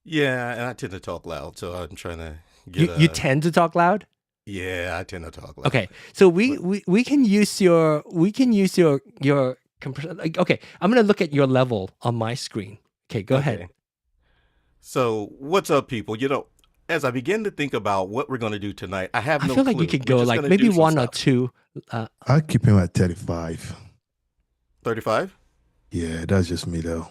Yeah, and I tend to talk loud, so I'm trying to get You tend to talk loud? Yeah, I tend to talk loud. Okay. So But we can use your compressor. Like, okay, I'm gonna look at your level on my screen. Okay, go ahead. okay. So what's up, people? As I begin to think about what we're going to do tonight, I have I no feel like you clue. could We're go just like gonna maybe do some one or stuff. two. I'll keep him at 35. 35? Yeah, that's just me though.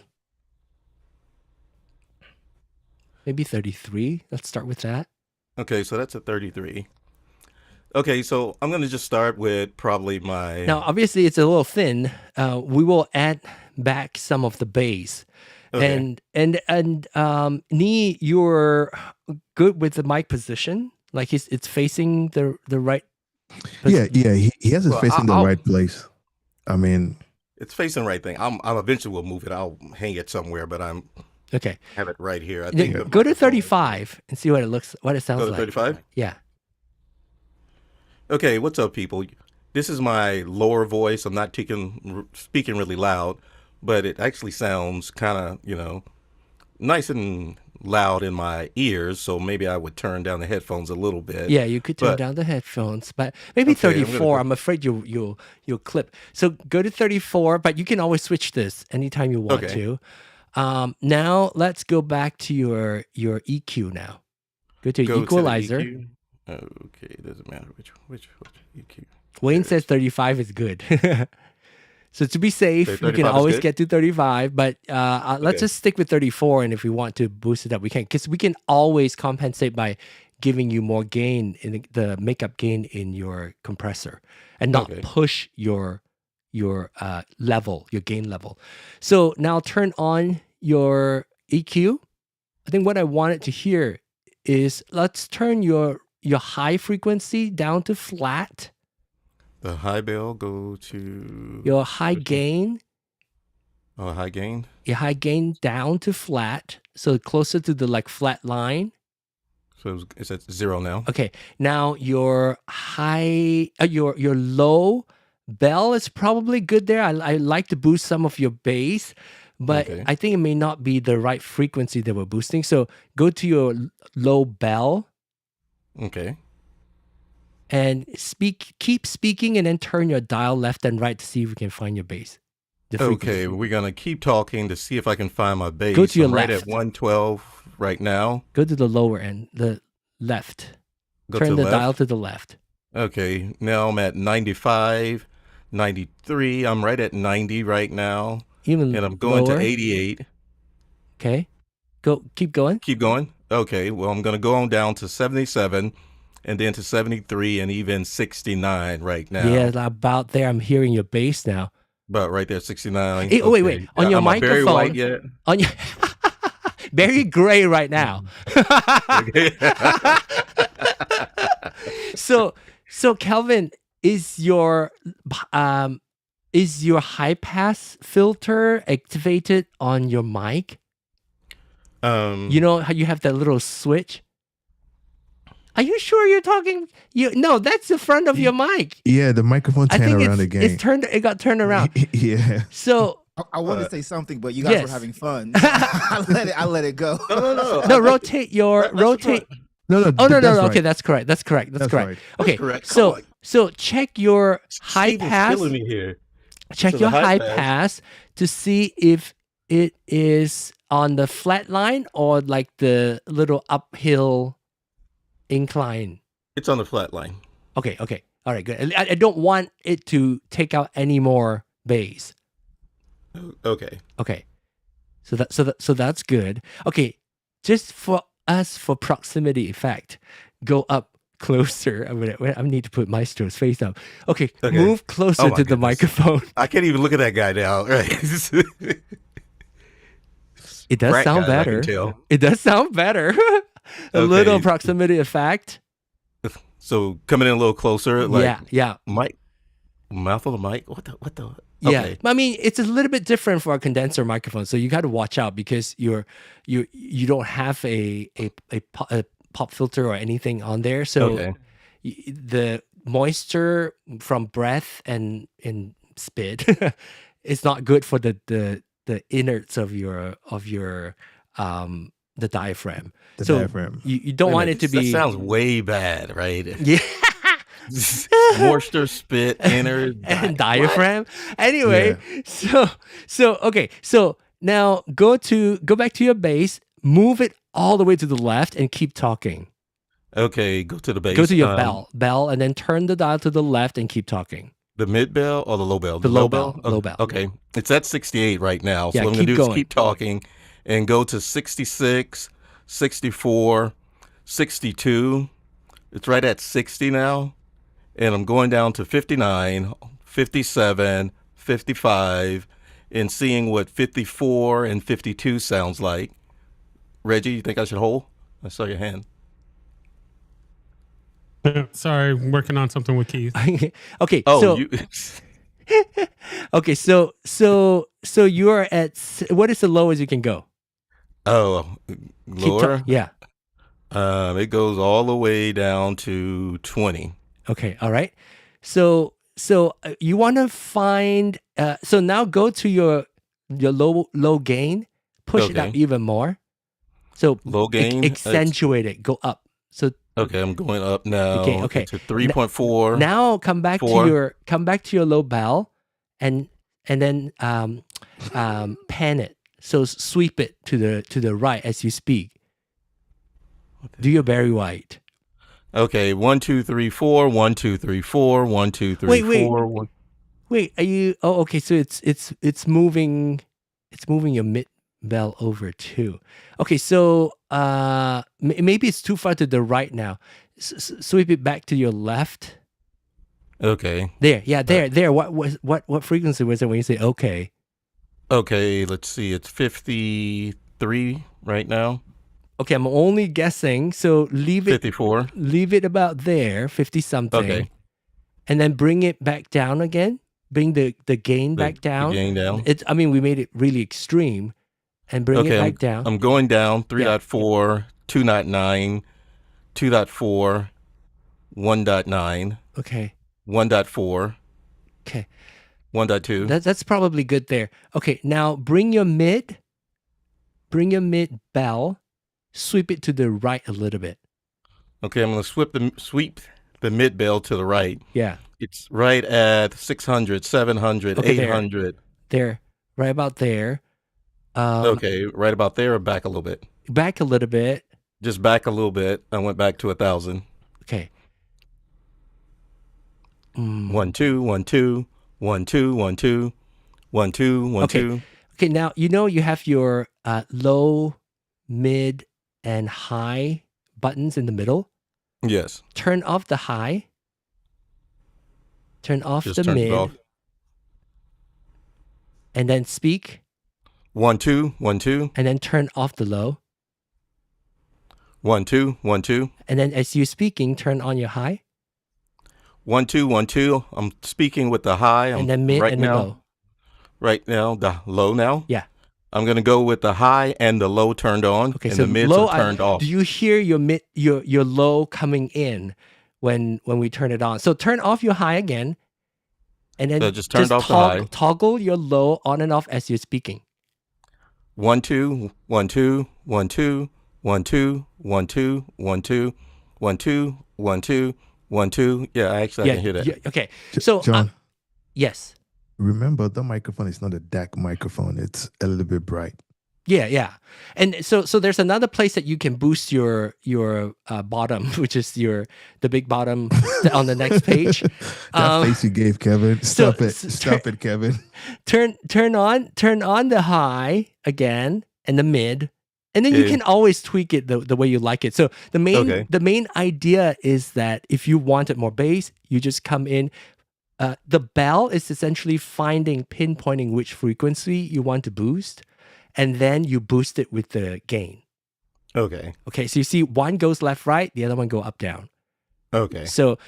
Maybe 33. Let's start with that. Okay, so that's a 33. Okay, so I'm going to just start with probably my... Now, obviously, it's a little thin. We will add back some of the bass. Okay. And Nee, you're good with the mic position. Like it's facing the right. Yeah, he has his Well, face in the I'll... right place. I mean, It's facing the right thing. I'm eventually will move it. I'll hang it somewhere, but I'm Okay. have it right here. I Yeah, think the go to microphone- 35 and see what it sounds Go to like. 35? Yeah. Okay, what's up, people? This is my lower voice. I'm not speaking really loud, but it actually sounds kind of, nice and loud in my ears. So maybe I would turn down the headphones a little bit. Yeah, you could turn But down the headphones, but maybe okay, I'm gonna 34. go. I'm afraid you'll clip. So go to 34, but you can always switch this anytime you want Okay, to. Now let's go back to your EQ now. Go to go to the Equalizer. EQ. Okay, it doesn't matter which EQ. Wayne There it says is. 35 is good. So to be safe, Okay, you can 35 is always good. get to 35, but let's Okay, just stick with 34. And if we want to boost it up, we can, because we can always compensate by giving you more gain in the makeup gain in your compressor and not okay. push your level, your gain level. So now turn on your EQ. I think what I wanted to hear is let's turn your high frequency down to flat. The high bell go to Your high which one? gain, High gain. your high gain down to flat, so closer to the like flat line. So it's at 0 now. Okay, now your high, your low bell is probably good there. I like to boost some of your bass, but Okay. I think it may not be the right frequency that we're boosting. So go to your low bell Okay. and keep speaking, and then turn your dial left and right to see if we can find your bass. The frequency. Okay, we're gonna keep talking to see if I can find my bass. Go to your I'm right left. at 112 right now. Go to the lower end, the left. Go Turn to the left. dial to the left. Okay, now I'm at 95, 93. I'm right at 90 right now, Even and I'm going lower. to 88. Okay. Keep going. Keep going. Okay, well, I'm gonna go on down to 77, and then to 73, and even 69 right now. Yeah, about there. I'm hearing your bass now. But right there, 69. Hey, oh, wait. Okay. On your Am I Barry microphone. White yet? On your very gray right now. Okay. So Calvin, is your high pass filter activated on your mic? You know how you have that little switch? Are you sure you're talking? No, that's the front of your mic. yeah, the microphone I turned think around again. it got turned around. Yeah. So I wanted to say something, but you guys yes. were having fun. I let it go. No. no, rotate your rotate. No. Oh no. that's Okay, right. that's correct. That's correct. That's correct. right. Okay, correct. Come so on. so check your high Steven's pass. killing me here. Check So your the high high pass- pass to see if it is on the flat line or like the little uphill incline. It's on the flat line. Okay. All right, good. I don't want it to take out any more bass. Okay. Okay. So that's good. Okay. Just for us, for proximity effect, go up closer. I need to put Maestro's face up. Okay. Okay. Move closer Oh my to the goodness. microphone. I can't even look at that guy now. Right. It does Frat sound guy, I better. can tell. It does sound better. A little Okay. proximity effect. So coming in a little closer, like Yeah. mic, mouth of the mic. What the? Yeah. Okay. I mean, it's a little bit different for a condenser microphone, so you got to watch out because you don't have a pop filter or anything on there, so Okay. the moisture from breath and spit is not good for the innards of your the diaphragm. The so diaphragm. you don't Wait a want minute, it to be. That sounds way bad, right? Yeah. Moisture, spit, inner, And diaphragm. Anyway, Yeah. okay. So now go back to your bass, move it all the way to the left, and keep talking. Okay, go to the bass. Go to your bell, and then turn the dial to the left and keep talking. The mid bell or the low bell? The low bell. Low bell. Okay, it's at 68 right now. So Yeah, what I'm gonna keep do is going. keep talking, and go to 66, 64, 62. It's right at 60 now. And I'm going down to 59, 57, 55, and seeing what 54 and 52 sounds like. Reggie, you think I should hold? I saw your hand. Sorry, I'm working on something with Keith. Okay. Oh, so you. okay. So you are at what is the lowest you can go? Oh, lower. Yeah. It goes all the way down to 20. Okay. All right. So you want to find. So now go to your low gain. Push it up Okay. even more. So Low gain. accentuate it. Go up. So Okay, I'm going up now. Okay. To 3.4. now come back Four. to your low bell, and then pan it. So sweep it to the right as you speak. Do your Barry White. Okay, 1, 2, 3, 4. 1, 2, 3, 4. 1, 2, 3, Wait. 4. One- Wait, are you? Oh, okay. So it's moving. It's moving your mid bell over too. Okay, so maybe it's too far to the right now. Sweep it back to your left. Okay. There, yeah, there. What frequency was it when you say okay? Okay, let's see. It's 53 right now. Okay, I'm only guessing. So leave it 54. about there, 50 something. Okay. And then bring it back down again. Bring the gain back down. The gain down. I mean, we made it really extreme. And bring it back down. I'm going down 3.4, 2.9, 2.4, 1.9, Okay. 1.4, Okay. 1.2. That's probably good there. Okay, now bring your mid bell, sweep it to the right a little bit. Okay, I'm going to sweep the mid bell to the right. Yeah. It's right at 600, 700, Okay, 800. There, right about there. Okay, right about there or back a little bit? Back a little bit. Just back a little bit. I went back to 1,000. Okay. 1, 2, 1, 2, 1, 2, 1, 2, 1, 2, 1, Okay. 2. Okay, now you have your low, mid, and high buttons in the middle. Yes. Turn off the high. Turn off Just the turn it mid. off. And then speak. 1, 2, 1, 2, And then turn off the low. 1, 2, 1, 2. And then as you're speaking, turn on your high. 1, 2, 1, 2. I'm speaking with the high. And then mid right and now, the low. Right now, the low now. Yeah. I'm gonna go with the high and the low turned on, Okay, and so the mids low, are turned off. Do you hear your mid, your low coming in when we turn it on? So turn off your high again, and then So just turned off the high. Toggle your low on and off as you're speaking. 1, 2, 1, 2, 1, 2, 1, 2, 1, 2, 1, 2, 1, 2, 1, 2, 1, 2. Yeah, I can hear that. Yeah, okay. So John, yes. remember the microphone is not a DAC microphone. It's a little bit bright. Yeah. And so there's another place that you can boost your bottom, which is the big bottom on the next page. That face you gave, Kevin. so- Stop it. so Stop it, Kevin. Turn on the high again and the mid, and then you Yeah. can always tweak it the way you like it. So the main idea is that if you wanted more bass, you just come in. The bell is essentially pinpointing which frequency you want to boost, and then you boost it with the gain. Okay. Okay, so you see one goes left, right, the other one go up, down. Okay. So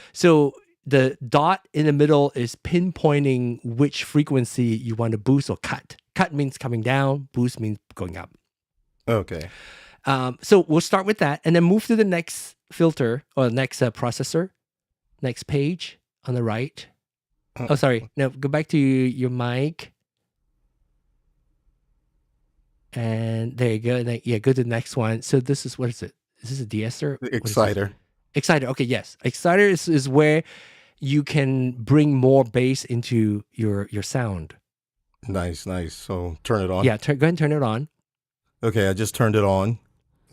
the dot in the middle is pinpointing which frequency you want to boost or cut. Cut means coming down, boost means going up. Okay. So we'll start with that and then move to the next filter or next processor, next page on the right. Oh, sorry. No, go back to your mic. And there you go. And then, go to the next one. So this is, what is it? Is this a de-esser? The What is this? Exciter. Exciter. Okay, yes. Exciter is where you can bring more bass into your sound. Nice. So turn it on. Yeah, go ahead and turn it on. Okay, I just turned it on.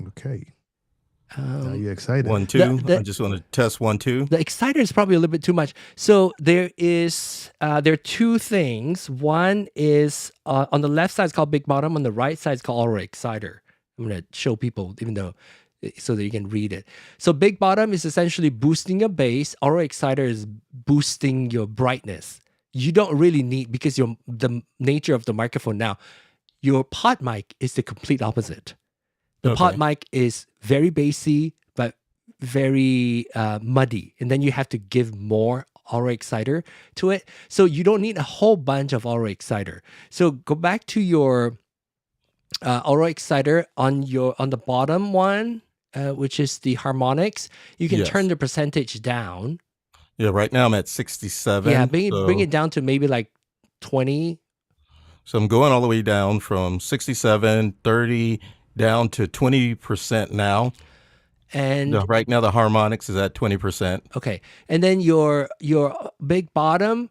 Okay. Are you excited? 1, 2. the- I just want to test 1, 2. The exciter is probably a little bit too much. So there are two things. One is on the left side is called big bottom. On the right side is called auto exciter. I'm going to show people, even though, so that you can read it. So big bottom is essentially boosting your bass. Auto exciter is boosting your brightness. You don't really need, because the nature of the microphone now, your pod mic is the complete opposite. The pod mic is very bassy, but very muddy. And then you have to give more auto exciter to it. So you don't need a whole bunch of auto exciter. So go back to your auto exciter on the bottom one, which is the harmonics. You can turn the percentage down. Yeah, right now I'm at 67. Yeah, bring it down to maybe like 20. So I'm going all the way down from 67, 30, down to 20% now. And Right now the harmonics is at 20%. okay. And then your big bottom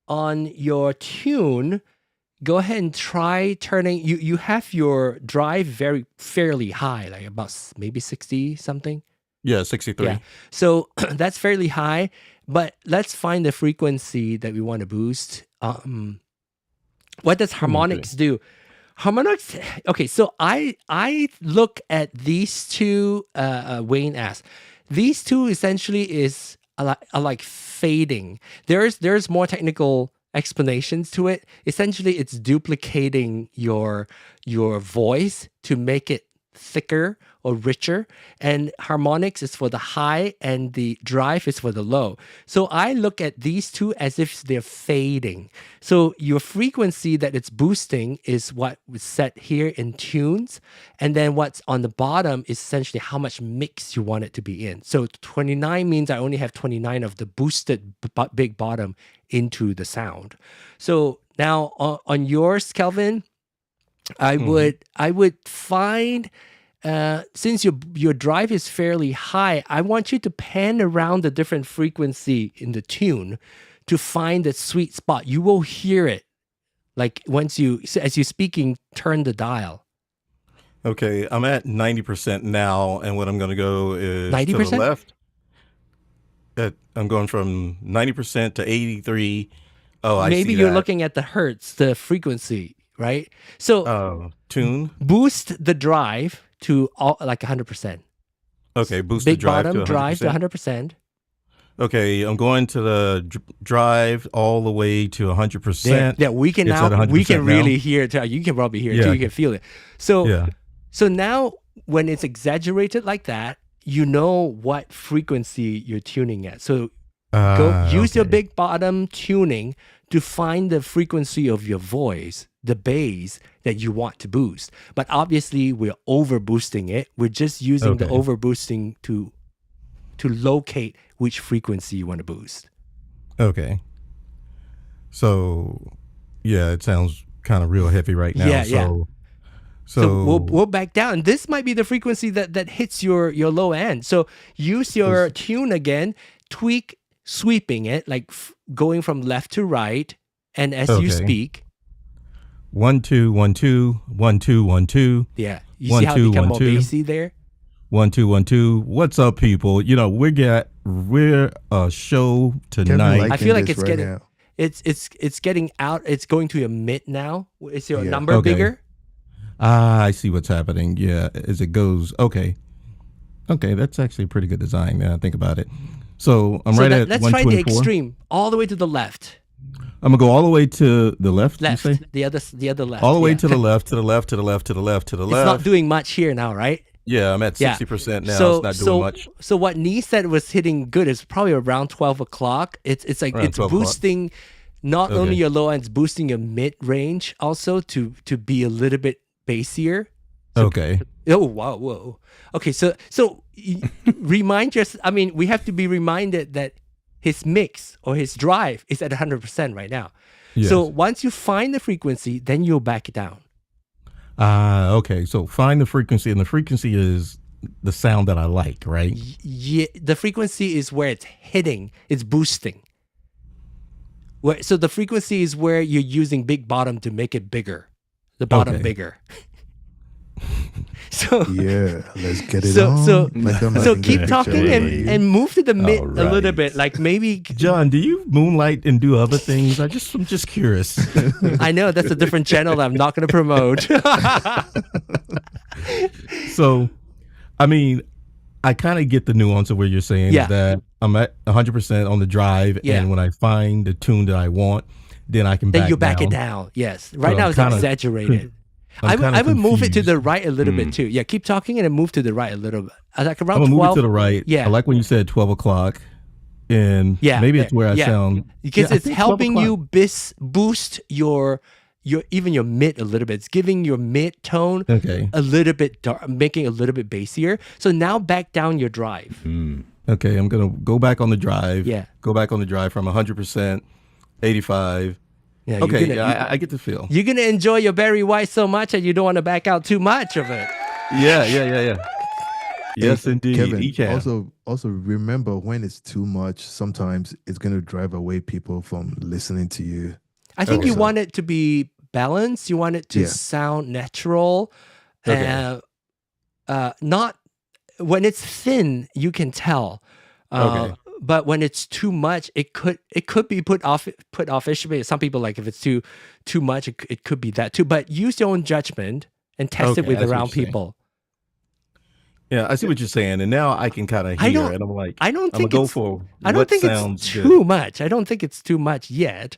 on your tune, go ahead and try turning. You have your drive fairly high, like about maybe 60 something. Yeah, 63. Yeah. So that's fairly high, but let's find the frequency that we want to boost. What does harmonics do? Harmonics. Okay, so I look at these two. Wayne asked, these two essentially are like fading. There's more technical explanations to it. Essentially, it's duplicating your voice to make it thicker or richer, and harmonics is for the high and the drive is for the low. So I look at these two as if they're fading. So your frequency that it's boosting is what was set here in tunes, and then what's on the bottom is essentially how much mix you want it to be in. So 29 means I only have 29 of the boosted big bottom into the sound. So now on yours, Kelvin, I would find, since your drive is fairly high, I want you to pan around the different frequency in the tune to find the sweet spot. You will hear it, like as you're speaking, turn the dial. Okay, I'm at 90% now, and what I'm going to go is 90%? to the left. I'm going from 90% to 83. Oh, I see Maybe you're that. looking at the hertz, the frequency, right? So tune. boost the drive to like 100%. Okay, boost the Big drive bottom to 100%. drive to 100%. Okay, I'm going to the drive all the way to 100%. Yeah, we can It's at now 100% we can now? really hear it. You can probably hear it too. Yeah. You can feel it. So Yeah. so now when it's exaggerated like that, you know what frequency you're tuning at. So go use your okay. big bottom tuning to find the frequency of your voice, the bass that you want to boost. But obviously we're over boosting it. We're just using the Okay. over boosting to locate which frequency you want to boost. Okay. So, yeah, it sounds kind of real heavy right now. Yeah, so, yeah. So, So we'll back down. This might be the frequency that hits your low end. So use your tune again, tweak sweeping it, like going from left to right, and as you Okay. speak. 1 2 1 2 1 2 1 2 Yeah. You 1 see how it 2 become 1 more 2 bassy there? 1 2 1 2. What's up, people? You know, we're a show Kevin tonight. liking I feel like this it's right getting now. it's getting out. It's going to a mid now. Is your Yeah. number Okay. bigger? I see what's happening. Yeah, as it goes. Okay, that's actually a pretty good design. Now I think about it. So I'm right at Let's try the 124. extreme, all the way to the left. I'm gonna go all the way to the left. Left. You say? The other left. All the way yeah. to the left, to the left, to the left, to the left, to the It's left. not doing much here now, right? Yeah, I'm at Yeah. 60% now. It's not doing much. So what Nee said was hitting good is probably around 12 o'clock. It's like Around it's 12 o'clock. boosting not Okay. only your low end, it's boosting your mid range also to be a little bit bassier. Okay. Oh wow, whoa. Okay, so remind yourself. I mean, we have to be reminded that his mix or his drive is at 100% right now. Yes. So once you find the frequency, then you'll back it down. Okay. So find the frequency, and the frequency is the sound that I like, right? Yeah, the frequency is where it's hitting, it's boosting. So the frequency is where you're using big bottom to make it bigger, the bottom Okay. bigger. So Yeah, let's get it so on. so Like I'm so making keep a talking picture and, of you. and move to the mid All a little right. bit, like maybe. John, do you moonlight and do other things? I'm just curious. I know that's a different channel that I'm not going to promote. So, I mean, I kind of get the nuance of where you're saying Yeah. that I'm at 100% on the drive, Yeah. and when I find the tune that I want, then I can Then back you back down. it down. Yes. Right So now I'm it's kinda- exaggerated. I'm I would move it to confused. the right a little bit too. Yeah, keep talking and then move to the right a little bit. Like I'm around gonna move 12. it to the right. Yeah. I like when you said 12 o'clock, and Yeah, maybe it's where I yeah. sound Because Yeah, I it's think 12 helping o'clock. you boost your even your mid a little bit. It's giving your mid tone Okay. a little bit dark, making it a little bit bassier. So now back down your drive. Okay, I'm gonna go back on the drive. Yeah. Go back on the drive from 100%, 85. Yeah, Okay, you're gonna, I get the feel. you're gonna enjoy your Barry White so much that you don't want to back out too much of it. Yeah. Yes, indeed. Kevin, Ecamm. also remember when it's too much, sometimes it's going to drive away people from listening to you. I think you Also. want it to be balanced. You want it to Yeah. sound natural. Okay. Not when it's thin, you can tell. Okay. But when it's too much, it could be put off. Some people like if it's too much, it could be that too. But use your own judgment and test it Okay, with I see what around you're saying. people. Yeah, I see what you're saying, and now I can kind of I hear, don't- and I'm like, I don't I'm gonna think go it's- for I don't what think sounds it's good. too much. I don't think it's too much yet.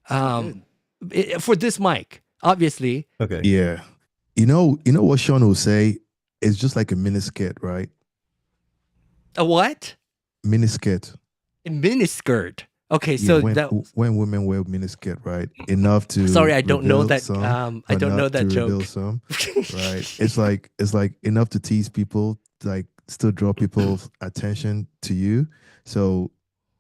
For this mic, obviously. Okay. Yeah. You know what Sean will say? It's just like a miniskirt, right? A what? Miniskirt. A miniskirt. Okay, Yeah, so when women wear miniskirt, right? Enough to sorry, I don't know reveal that. some, I but don't know not that to reveal joke. some, right? It's like enough to tease people, like still draw people's attention to you. So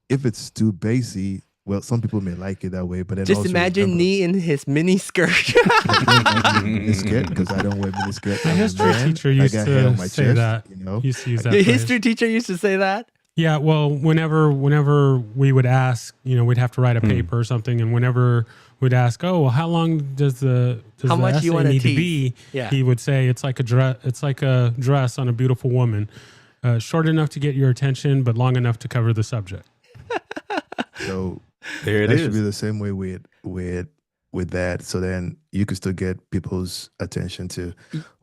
if it's too bassy, well, some people may like it that way, but then Just also imagine remember, me in his mini skirt. miniskirt, because I don't wear miniskirt. My I'm a history man. teacher I used got hair on to my say chest, that. you know. Used to use that Your phrase. history teacher used to say that. Yeah, well, whenever we would ask, we'd have to write a paper or something, and whenever we'd ask, oh, well, how long does the How much essay you wanna need to tease? be? Yeah. He would say it's like a dress. It's like a dress on a beautiful woman, short enough to get your attention, but long enough to cover the subject. So There it that should be is. the same way with that. So then you can still get people's attention to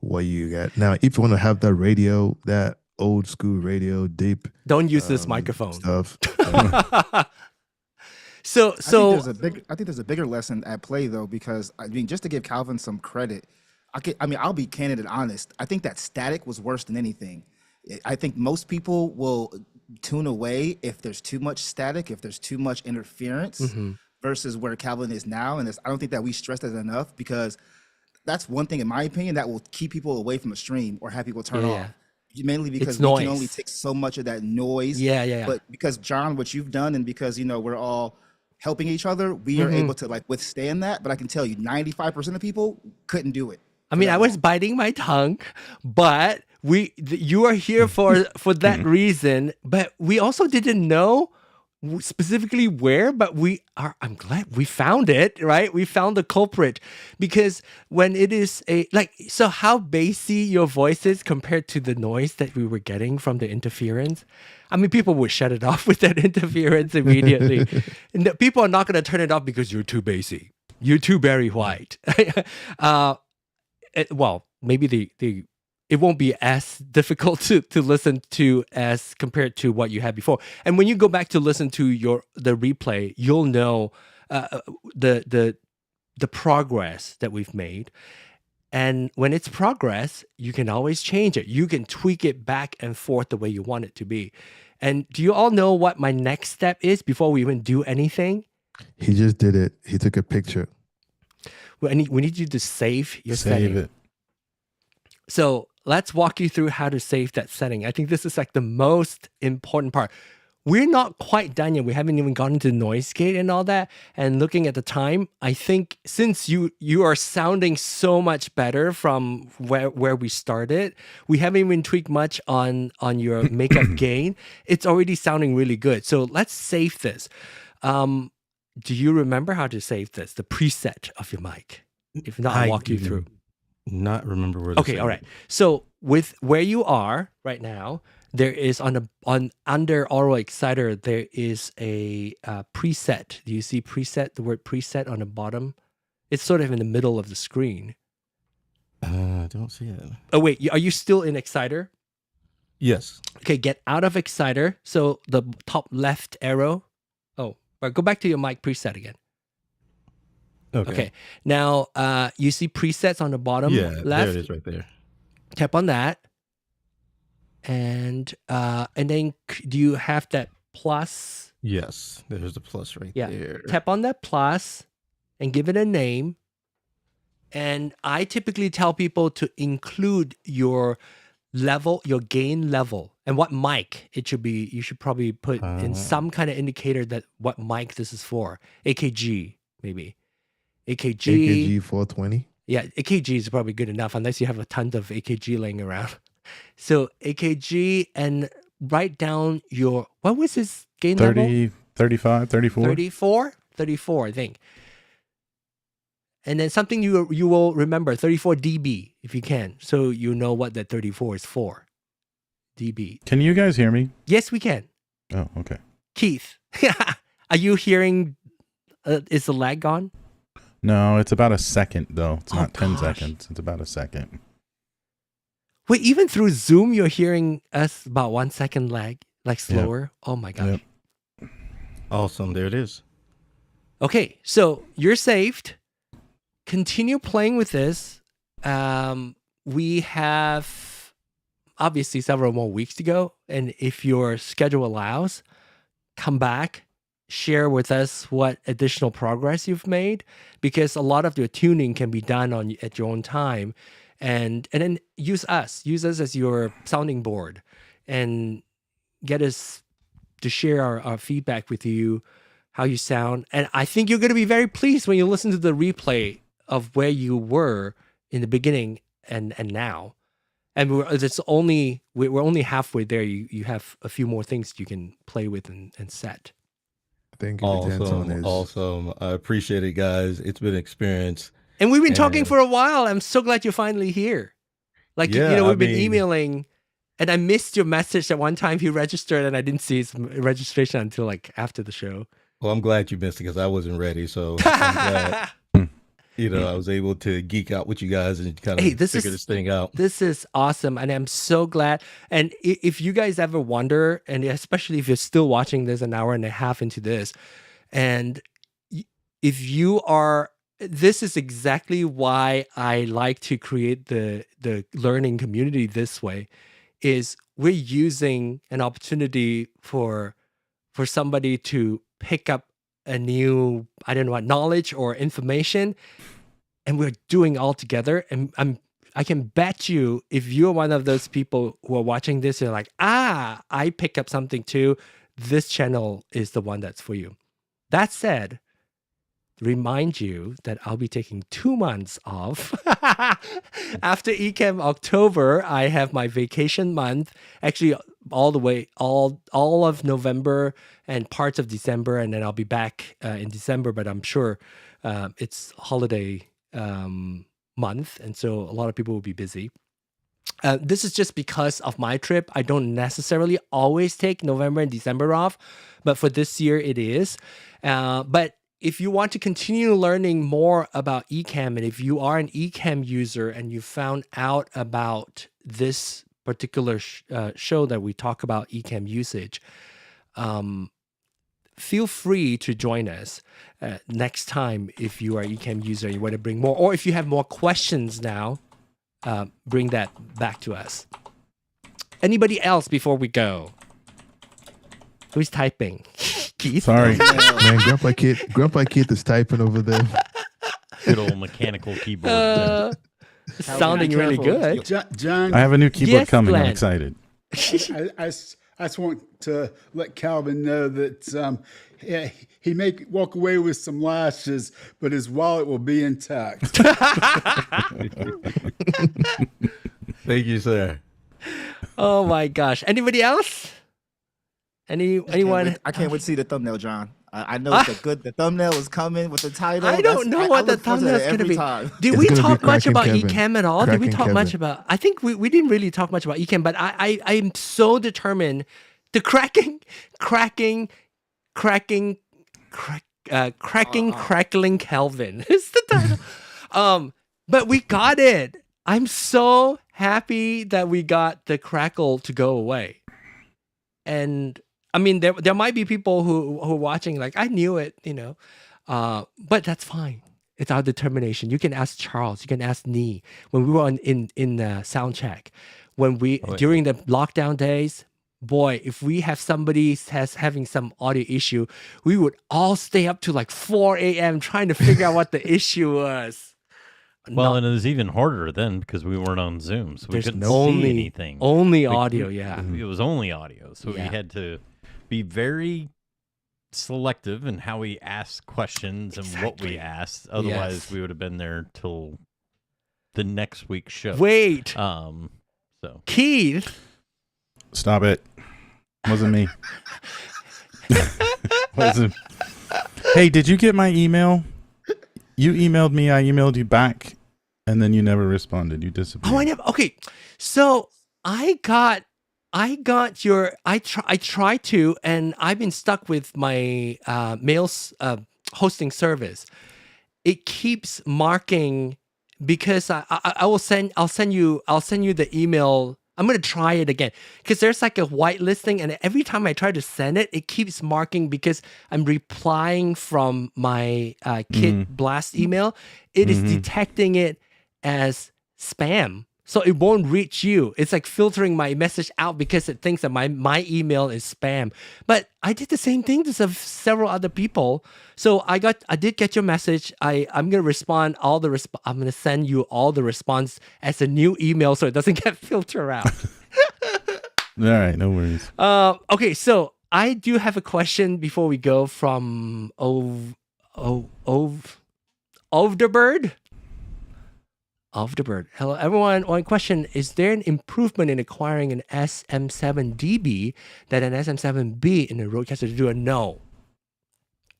what you got. Now, if you want to have that radio, that old school radio, deep Don't use this microphone. stuff. So I think there's a bigger lesson at play though, because I mean, just to give Calvin some credit, I'll be candid and honest. I think that static was worse than anything. I think most people will tune away if there's too much static, if there's too much interference, versus where Calvin is now. And I don't think that we stress that enough, because that's one thing, in my opinion, that will keep people away from a stream or have people turn Yeah. off. Mainly because It's we can noise. only take so much of that noise. Yeah. But because John, what you've done, and because we're all helping each other, we are able to like withstand that. But I can tell you, 95% of people couldn't do it. I mean, I was biting my tongue, but you are here for that reason. But we also didn't know specifically where, but I'm glad we found it, right? We found the culprit, because when it is so how bassy your voice is compared to the noise that we were getting from the interference. I mean, people would shut it off with that interference immediately. And people are not going to turn it off because you're too bassy. You're too Barry White. Well, maybe it won't be as difficult to listen to as compared to what you had before. And when you go back to listen to the replay, you'll know the progress that we've made. And when it's progress, you can always change it. You can tweak it back and forth the way you want it to be. And do you all know what my next step is before we even do anything? He just did it. He took a picture. We need you to save your Save setting. it. So let's walk you through how to save that setting. I think this is like the most important part. we're not quite done yet. We haven't even gotten to noise gate and all that. And looking at the time, I think since you are sounding so much better from where we started, we haven't even tweaked much on your makeup gain. It's already sounding really good. So let's save this. Do you remember how to save this? The preset of your mic. If not, I'll walk you through. Not remember where. To Okay, save all right. it. So with where you are right now, there is on under Auto Exciter, there is a preset. Do you see preset? The word preset on the bottom. It's sort of in the middle of the screen. I don't see it. Oh wait, are you still in Exciter? Yes. Okay, get out of Exciter. So the top left arrow. Oh, but go back to your mic preset again. Okay. Now you see presets on the bottom left. There it is, right there. Tap on that. And then do you have that plus? Yes, there's the plus right there. Tap on that plus and give it a name. And I typically tell people to include your level, your gain level, and what mic it should be. You should probably put in some kind of indicator that what mic this is for. AKG, maybe. AKG 420. Yeah, AKG is probably good enough unless you have a ton of AKG laying around. So AKG, and write down your, what was his gain 30, level? 35, 34. 34? 34, I think. And then something you will remember, 34 dB if you can. So you know what that 34 is for. dB. Can you guys hear me? Yes, we can. Oh, okay. Keith, are you hearing, is the lag gone? No, it's about a second though. It's Oh, not 10 gosh. seconds. It's about a second. Wait, even through Zoom, you're hearing us about 1 second lag, like slower? Oh my gosh. Yep. Awesome. There it is. Okay, so you're saved. Continue playing with this. We have obviously several more weeks to go. And if your schedule allows, come back, share with us what additional progress you've made, because a lot of your tuning can be done at your own time. And then use us as your sounding board and get us to share our feedback with you, how you sound. And I think you're going to be very pleased when you listen to the replay of where you were in the beginning and now. And we're only halfway there. You have a few more things you can play with and set. Thank you, Awesome. Awesome. I appreciate it, guys. It's been an experience. And we've been talking for a while. I'm so glad you're finally here. Like, we've been emailing, and I missed your message at one time. He registered, and I didn't see his registration until like after the show. Well, I'm glad you missed it because I wasn't ready. So I'm glad, I was able to geek out with you guys and kind of figure this thing out. This is awesome, and I'm so glad. And if you guys ever wonder, and especially if you're still watching this an hour and a half into this, and if you are, this is exactly why I like to create the learning community this way, is we're using an opportunity for somebody to pick up a new, I don't know what, knowledge or information, and we're doing all together. And I can bet you, if you're one of those people who are watching this, you're like, I pick up something too. This channel is the one that's for you. That said, remind you that I'll be taking 2 months off. After Ecamm October, I have my vacation month, actually all of November and parts of December, and then I'll be back in December, but I'm sure it's holiday month, and so a lot of people will be busy. This is just because of my trip. I don't necessarily always take November and December off, but for this year it is. But if you want to continue learning more about Ecamm, and if you are an Ecamm user and you found out about this particular show that we talk about Ecamm usage, feel free to join us next time if you are an Ecamm user and you want to bring more, or if you have more questions now, bring that back to us. Anybody else before we go? Who's typing? Keith? Sorry. Man, Grandpa Keith is typing over there. Good old mechanical keyboard. Sounding really good. John, I have a new keyboard Yes, coming. Glenn. I'm excited. I just want to let Calvin know that he may walk away with some lashes, but his wallet will be intact. Thank you, sir. Oh my gosh. Anybody else? Anyone? I can't wait to see the thumbnail, John. I know the thumbnail is coming with the title. I don't know what the thumbnail is going to be. Time. Did It's we gonna be talk much Cracking about Kevin. Ecamm at all? Did we Cracking talk much Kevin. about? I think we didn't really talk much about Ecamm, but I'm so determined. The cracking, Crackling Calvin is the title. But we got it. I'm so happy that we got the Crackle to go away. And I mean, there might be people who are watching like, I knew it, but that's fine. It's our determination. You can ask Charles. You can ask Nee. When we were in Soundcheck, during the lockdown days, boy, if we have somebody having some audio issue, we would all stay up to like 4 a.m. trying to figure out what the issue was. Well, and it was even harder then because we weren't on Zoom, so we couldn't see anything. Only audio, yeah. It was only audio, so we Yeah. had to be very selective in how we asked questions and what we asked. Otherwise, Yes. we would have been there till the next week's show. Wait, So Keith. Stop it. Wasn't me. Wasn't. Hey, did you get my email? You emailed me. I emailed you back, and then you never responded. You disappeared. Oh, I never. Okay, so I tried to, and I've been stuck with my mail's hosting service. It keeps marking because I'll send you the email. I'm gonna try it again because there's like a whitelisting, and every time I try to send it, it keeps marking because I'm replying from my Kit Blast email. It is detecting it as spam, so it won't reach you. It's like filtering my message out because it thinks that my email is spam. But I did the same thing to several other people. So I did get your message. I'm gonna respond I'm gonna send you all the response as a new email so it doesn't get filtered out. All right, no worries. Okay, so I do have a question before we go from Ovderbird. Hello, everyone. One question: is there an improvement in acquiring an SM7DB than an SM7B in a RØDECaster Duo? No.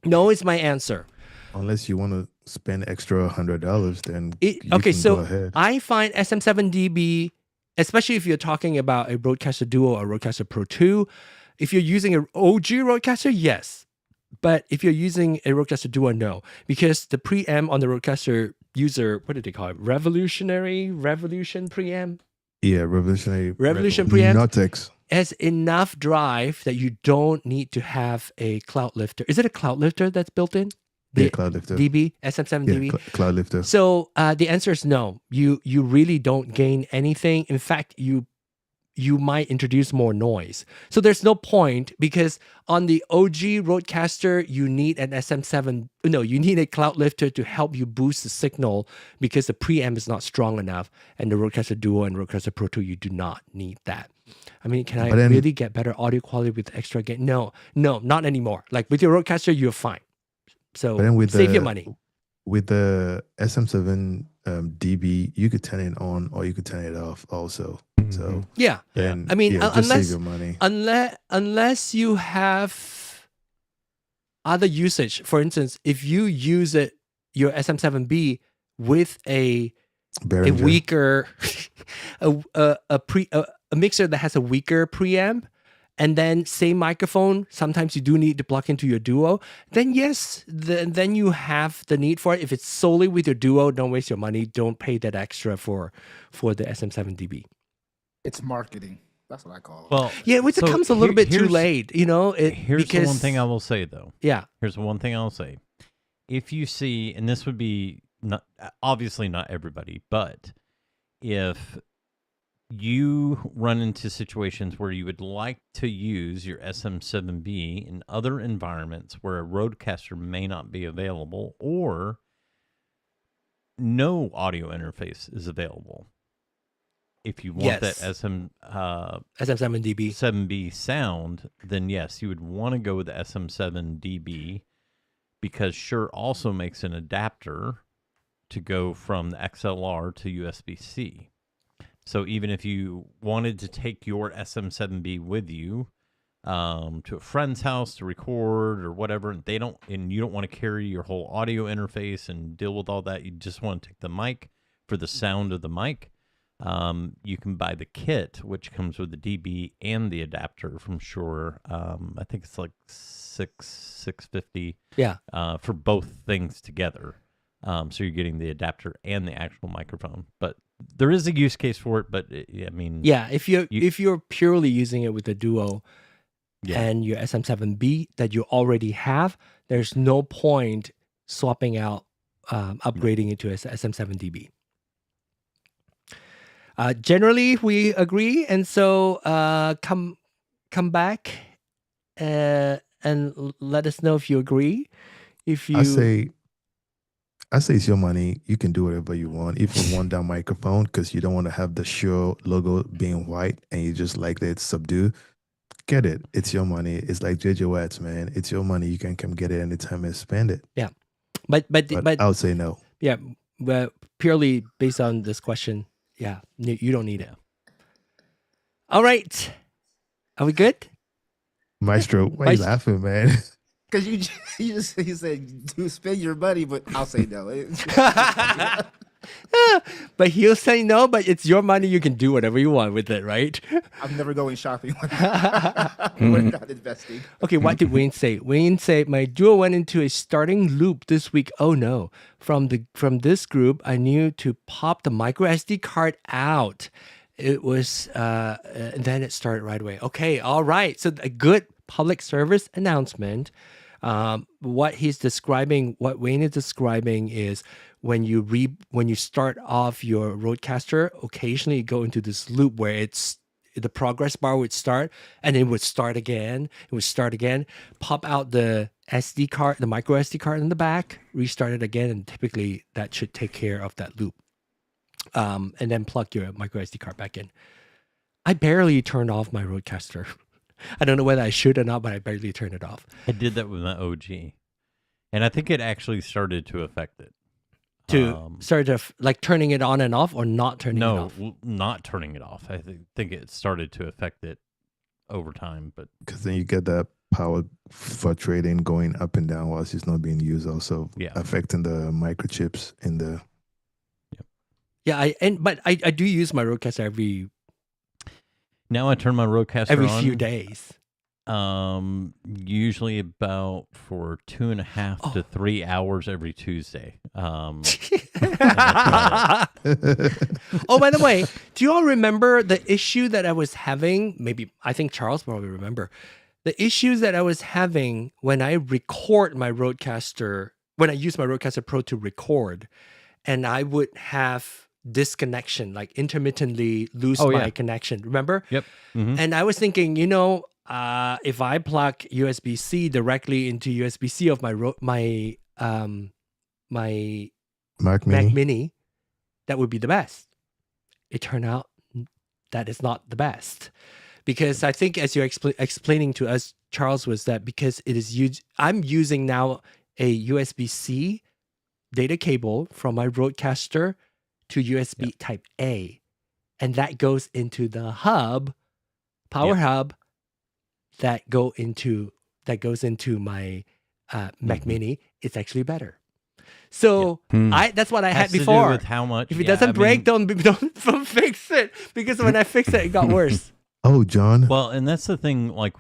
No is my answer. Unless you want to spend extra $100, then you Okay, can so go ahead. I find SM7DB, especially if you're talking about a RØDECaster Duo or RØDECaster Pro II, if you're using an OG RØDECaster, yes. But if you're using a RØDECaster Duo, no. Because the preamp on the RØDECaster user, what did they call it? Revolution preamp? Yeah, Revolution preamp Nutex. has enough drive that you don't need to have a cloud lifter. Is it a cloud lifter that's built in? Yeah, Cloud Lifter. DB, SM7DB? Yeah, Cloud Lifter. So the answer is no. You really don't gain anything. In fact, you might introduce more noise. So there's no point because on the OG RØDECaster, you need an SM7. No, you need a cloud lifter to help you boost the signal because the preamp is not strong enough. And the RØDECaster Duo and RØDECaster Pro II, you do not need that. I mean, can I really get better audio quality with extra gain? No, not anymore. Like with your RØDECaster, you're fine. So save your money. With the SM7 DB, you could turn it on or you could turn it off also. So Yeah. then, I mean, just save your money. Unless you have other usage. For instance, if you use your SM7B with a Behringer. weaker a mixer that has a weaker preamp, and then same microphone, sometimes you do need to plug into your Duo, then yes, then you have the need for it. If it's solely with your Duo, don't waste your money. Don't pay that extra for the SM7DB. It's marketing. That's what I call it. well, Yeah, which so comes a little bit too here's- late, Here's the one because thing I will say though. yeah, Here's the one thing I'll say. If you see, and this would be not obviously not everybody, but if you run into situations where you would like to use your SM7B in other environments where a RØDECaster may not be available or no audio interface is available, if you want that Yes. SM7DB 7DB. sound, then yes, you would want to go with the SM7DB because Shure also makes an adapter to go from the XLR to USB-C. So even if you wanted to take your SM7B with you to a friend's house to record or whatever, and you don't want to carry your whole audio interface and deal with all that, you just want to take the mic for the sound of the mic. You can buy the kit, which comes with the DB and the adapter from Shure. I think it's like $650. Yeah. For both things together. So you're getting the adapter and the actual microphone. But there is a use case for it. But I mean, Yeah, if you're purely using it with the Duo and your SM7B that you already have, there's no point swapping out, upgrading it to SM7DB. Generally, we agree, and so come back and let us know if you agree. If you, I say it's your money. You can do whatever you want. If you want that microphone because you don't want to have the Shure logo being white and you just like that subdued, get it. It's your money. It's like JJ Watts, man. It's your money. You can come get it anytime and spend it. yeah, but I would say no. yeah, but purely based on this question, yeah, you don't need it. All right, are we good? Maestro, why are you laughing, man? Because you said do spend your money, but I'll say no. But he'll say no, but it's your money. You can do whatever you want with it, right? I'm never going shopping when we're not investing. Okay, what did Wayne say? Wayne said, my Duo went into a starting loop this week. Oh no. From this group, I knew to pop the micro SD card out. It was, and then it started right away. Okay, all right. So a good public service announcement. What he's describing, what Wayne is describing is when you start off your RØDECaster, occasionally you go into this loop where it's the progress bar would start and it would start again. It would start again, pop out the SD card, the micro SD card in the back, restart it again, and typically that should take care of that loop. And then plug your micro SD card back in. I barely turned off my RØDECaster. I don't know whether I should or not, but I barely turned it off. I did that with my OG, and I think it actually started to affect it. Like turning it on and off, or not turning it off? No, not turning it off. I think it started to affect it over time, but because then you get that power fluctuating, going up and down whilst it's not being used, also affecting the microchips in the. Yeah, but I do use my RØDECaster every. Now I turn my RØDECaster every on few days. Usually about for 2.5 to 3 hours every Tuesday. Oh, by the way, do you all remember the issue that I was having? Maybe, I think Charles probably remember. The issues that I was having when I record my RØDECaster, when I use my RØDECaster Pro to record, and I would have disconnection, like intermittently lose my connection. Remember? Yep. Mm-hmm. And I was thinking, if I plug USB-C directly into USB-C of my Mac Mini, that would be the best. It turned out that is not the best, because I think as you're explaining to us, Charles, was that because it is used, I'm using now a USB-C data cable from my RØDECaster to USB Type A, and that goes into the hub, power hub, that goes into my Mac Mini. It's actually better. So that's what I had before. To do with how much? If it doesn't break, don't fix it, because when I fixed it, it got worse. Oh, John. Well, and that's the thing, like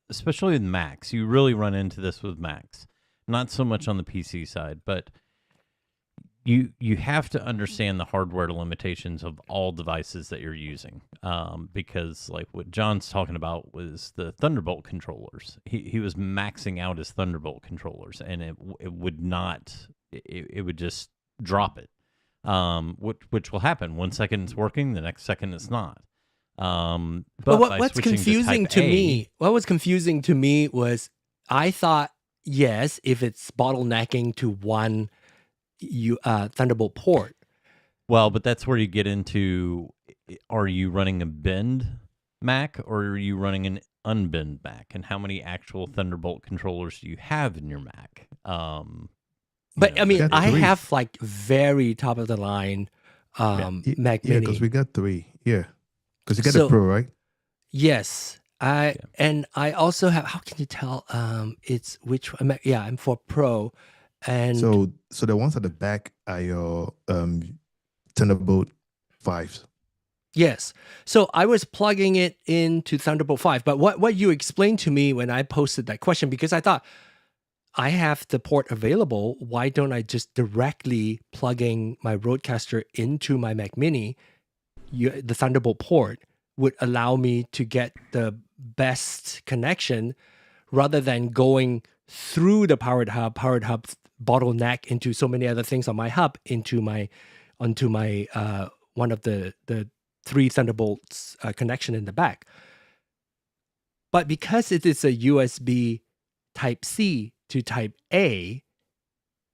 especially with Macs, you really run into this with Macs. Not so much on the PC side, but you have to understand the hardware limitations of all devices that you're using, because like what John's talking about was the Thunderbolt controllers. He was maxing out his Thunderbolt controllers, and it would not. It would just drop it, which will happen. 1 second it's working, the next second it's not. But what's confusing to me? What was confusing to me was I thought, yes, if it's bottlenecking to one Thunderbolt port. Well, but that's where you get into are you running a bend Mac or are you running an unbend Mac? And how many actual Thunderbolt controllers do you have in your Mac? But I mean, got I three. have like very top of the line Mac Yeah, Mini. because we got 3. Yeah, because you got So- the Pro, right? Yes. And I also have, how can you tell it's which one? Yeah, I'm for Pro. And So the ones at the back are your Thunderbolt 5s. yes. So I was plugging it into Thunderbolt 5, but what you explained to me when I posted that question, because I thought I have the port available, why don't I just directly plugging my RØDECaster into my Mac Mini? The Thunderbolt port would allow me to get the best connection rather than going through the powered hub bottleneck into so many other things on my hub onto my one of the 3 Thunderbolts connection in the back. But because it is a USB Type C to Type A,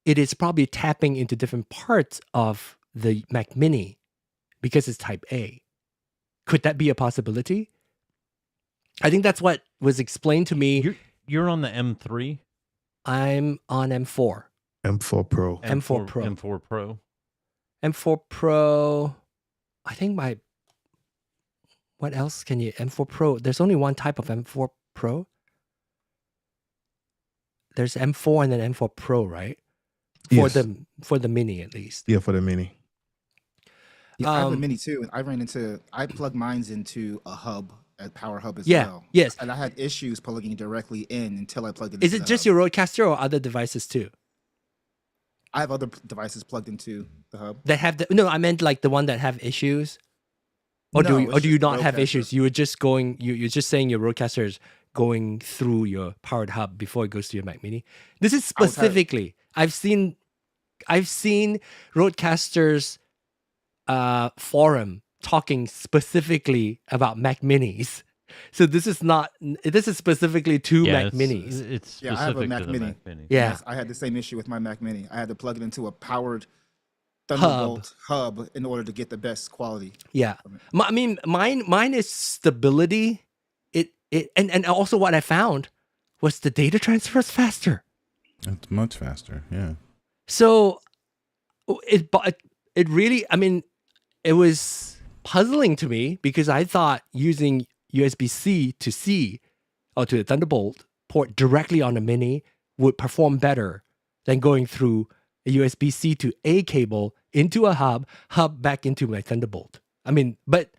it is probably tapping into different parts of the Mac Mini because it's Type A. Could that be a possibility? I think that's what was explained to me. You're on the M3? I'm on M4. M4 Pro. M4 Pro. M4 Pro. M4 Pro. I think what else can you, M4 Pro? There's only one type of M4 Pro. There's M4 and then M4 Pro, right? For Yes. for the Mini at least. Yeah, for the Mini. Yeah, I have a Um, Mini too. I plugged mines into a hub, a power hub as Yeah, well. yes. And I had issues plugging directly in until I plugged it Is into it the just hub. your RØDECaster or other devices too? I have other devices plugged into the hub. That have no, I meant like the one that have issues. Or No, do you, it's or do you just the not have RØDECaster. issues? You were just going. You're just saying your RØDECaster is going through your powered hub before it goes to your Mac Mini. This is I was having- specifically. I've seen RØDECaster's forum talking specifically about Mac Minis. So this is not. This is specifically to Mac Minis. It's Yeah, I have a specific Mac to the Mini. Mac Mini. Yeah. Yes, I had the same issue with my Mac Mini. I had to plug it into a powered Thunderbolt hub in order to get the best quality. Yeah, I mean, mine is stability. And also what I found was the data transfer is faster. It's much faster. Yeah. So it really, I mean, it was puzzling to me because I thought using USB-C to C or to the Thunderbolt port directly on a Mini would perform better than going through a USB-C to A cable into a hub back into my Thunderbolt. I mean, but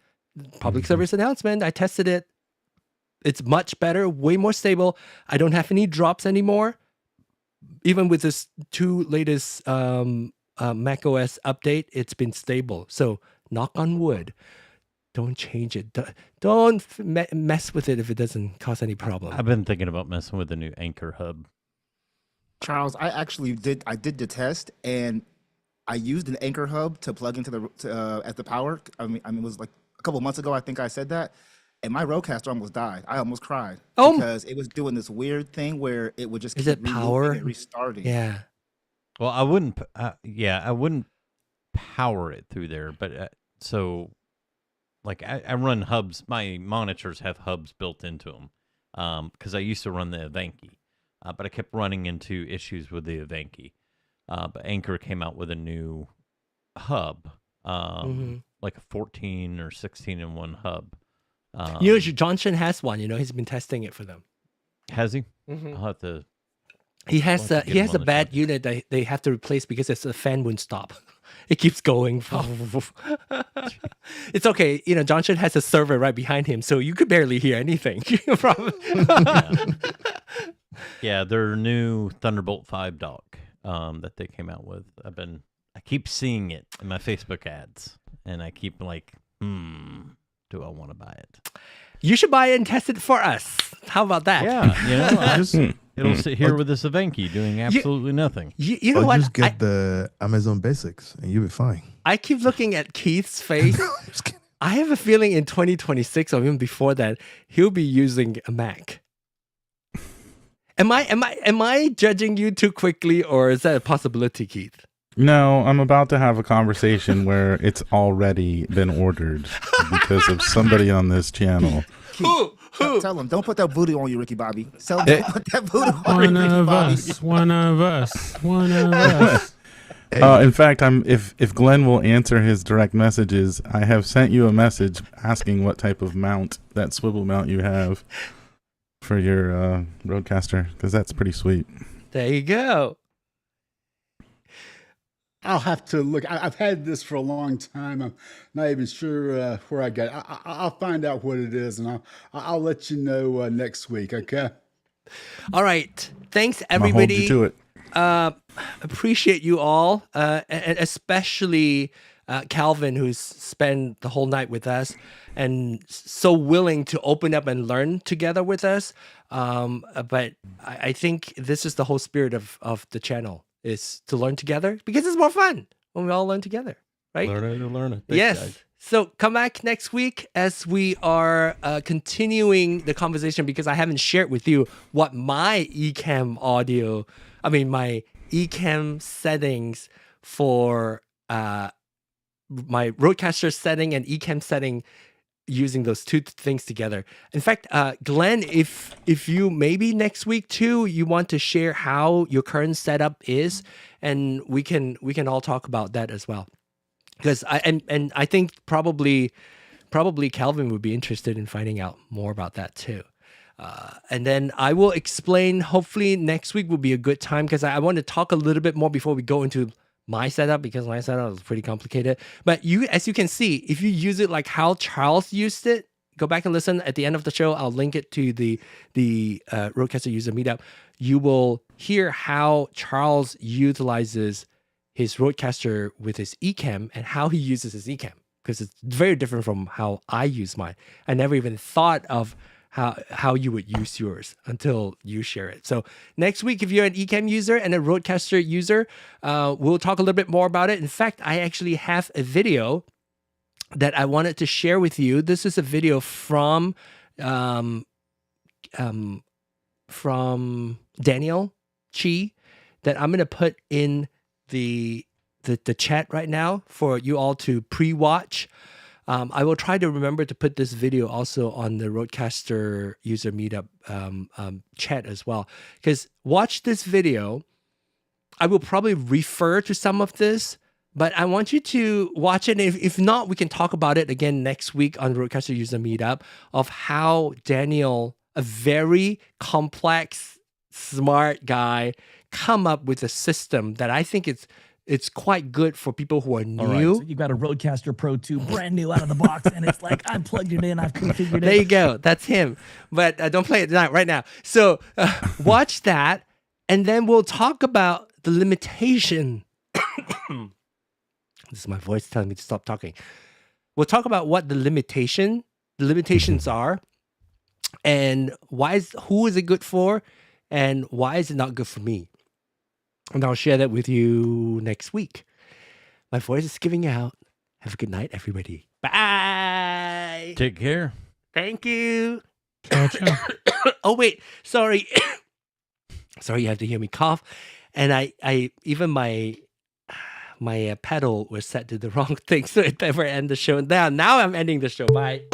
public service announcement, I tested it. It's much better, way more stable. I don't have any drops anymore. Even with this 2 latest Mac OS update, it's been stable. So knock on wood, don't change it. Don't mess with it if it doesn't cause any problem. I've been thinking about messing with the new Anchor hub. Charles, I actually did the test, and I used an Anchor hub to plug into at the power. I mean, it was like a couple months ago. I think I said that, and my RØDECaster almost died. I almost cried because it was doing this weird thing where it would just Is keep it power? and restarting. Yeah. Well, I wouldn't power it through there, but so like I run hubs. My monitors have hubs built into them because I used to run the Evenki, but I kept running into issues with the Evenki. But Anchor came out with a new hub, like a 14 or 16 in one hub. Johnson has one. He's been testing it for them. Has he? Mhm. I'll have to. He has We'll have to he get has him a on the bad show. unit that they have to replace because the fan wouldn't stop. It keeps going. It's okay. Johnson has a server right behind him, so you could barely hear anything. Yeah, their new Thunderbolt 5 dock that they came out with. I keep seeing it in my Facebook ads, and I keep like, do I want to buy it? You should buy it and test it for us. How about that? Yeah, Just, it'll sit here with this Evenki doing absolutely nothing. You know or what? just get the Amazon Basics and you'll be fine. I keep looking at Keith's face. Just kidding. I have a feeling in 2026 or even before that, he'll be using a Mac. Am I judging you too quickly, or is that a possibility, Keith? No, I'm about to have a conversation where it's already been ordered because of somebody on this channel. Tell him, don't put that voodoo on you, Ricky Bobby. Tell him, don't put that voodoo on One you, Ricky of Bobby. us. One of us. One of us. In fact, if Glenn will answer his direct messages, I have sent you a message asking what type of mount, that swivel mount you have for your RØDECaster, because that's pretty sweet. There you go. I'll have to look. I've had this for a long time. I'm not even sure where I got it. I'll find out what it is, and I'll let you know next week. Okay. All right. Thanks, I'll hold everybody. you to it. Appreciate you all, and especially Calvin, who's spent the whole night with us and so willing to open up and learn together with us. But I think this is the whole spirit of the channel, is to learn together, because it's more fun when we all learn together, right? Learn it and learn it. Thanks, Yes. guys. So come back next week as we are continuing the conversation, because I haven't shared with you what my Ecamm my Ecamm settings for my RØDECaster setting and Ecamm setting, using those two things together. In fact, Glenn, if you maybe next week too, you want to share how your current setup is, and we can all talk about that as well. Because I think probably Calvin would be interested in finding out more about that too. And then I will explain, hopefully next week will be a good time, because I want to talk a little bit more before we go into my setup, because my setup is pretty complicated. But as you can see, if you use it like how Charles used it, go back and listen at the end of the show. I'll link it to the RØDECaster user meetup. You will hear how Charles utilizes his RØDECaster with his Ecamm and how he uses his Ecamm, because it's very different from how I use mine. I never even thought of how you would use yours until you share it. So next week, if you're an Ecamm user and a RØDECaster user, we'll talk a little bit more about it. In fact, I actually have a video that I wanted to share with you. This is a video from Daniel Chi that I'm gonna put in the chat right now for you all to pre-watch. I will try to remember to put this video also on the RØDECaster user meetup chat as well. Because watch this video. I will probably refer to some of this, but I want you to watch it. If not, we can talk about it again next week on RØDECaster user meetup, of how Daniel, a very complex, smart guy, come up with a system that I think it's quite good for people who are new. All right, so you've got a RØDECaster Pro II, brand new out of the box, and it's like, I've plugged it in, I've configured it. There you go. That's him. But don't play it right now. So watch that, and then we'll talk about the limitation. This is my voice telling me to stop talking. We'll talk about what the limitations are, and who is it good for, and why is it not good for me. And I'll share that with you next week. My voice is giving out. Have a good night, everybody. Bye. Take care. Thank you. Gotcha. Oh, wait. Sorry. Sorry, you have to hear me cough. And I even my pedal was set to the wrong thing, so it never end the show. Now I'm ending the show. Bye.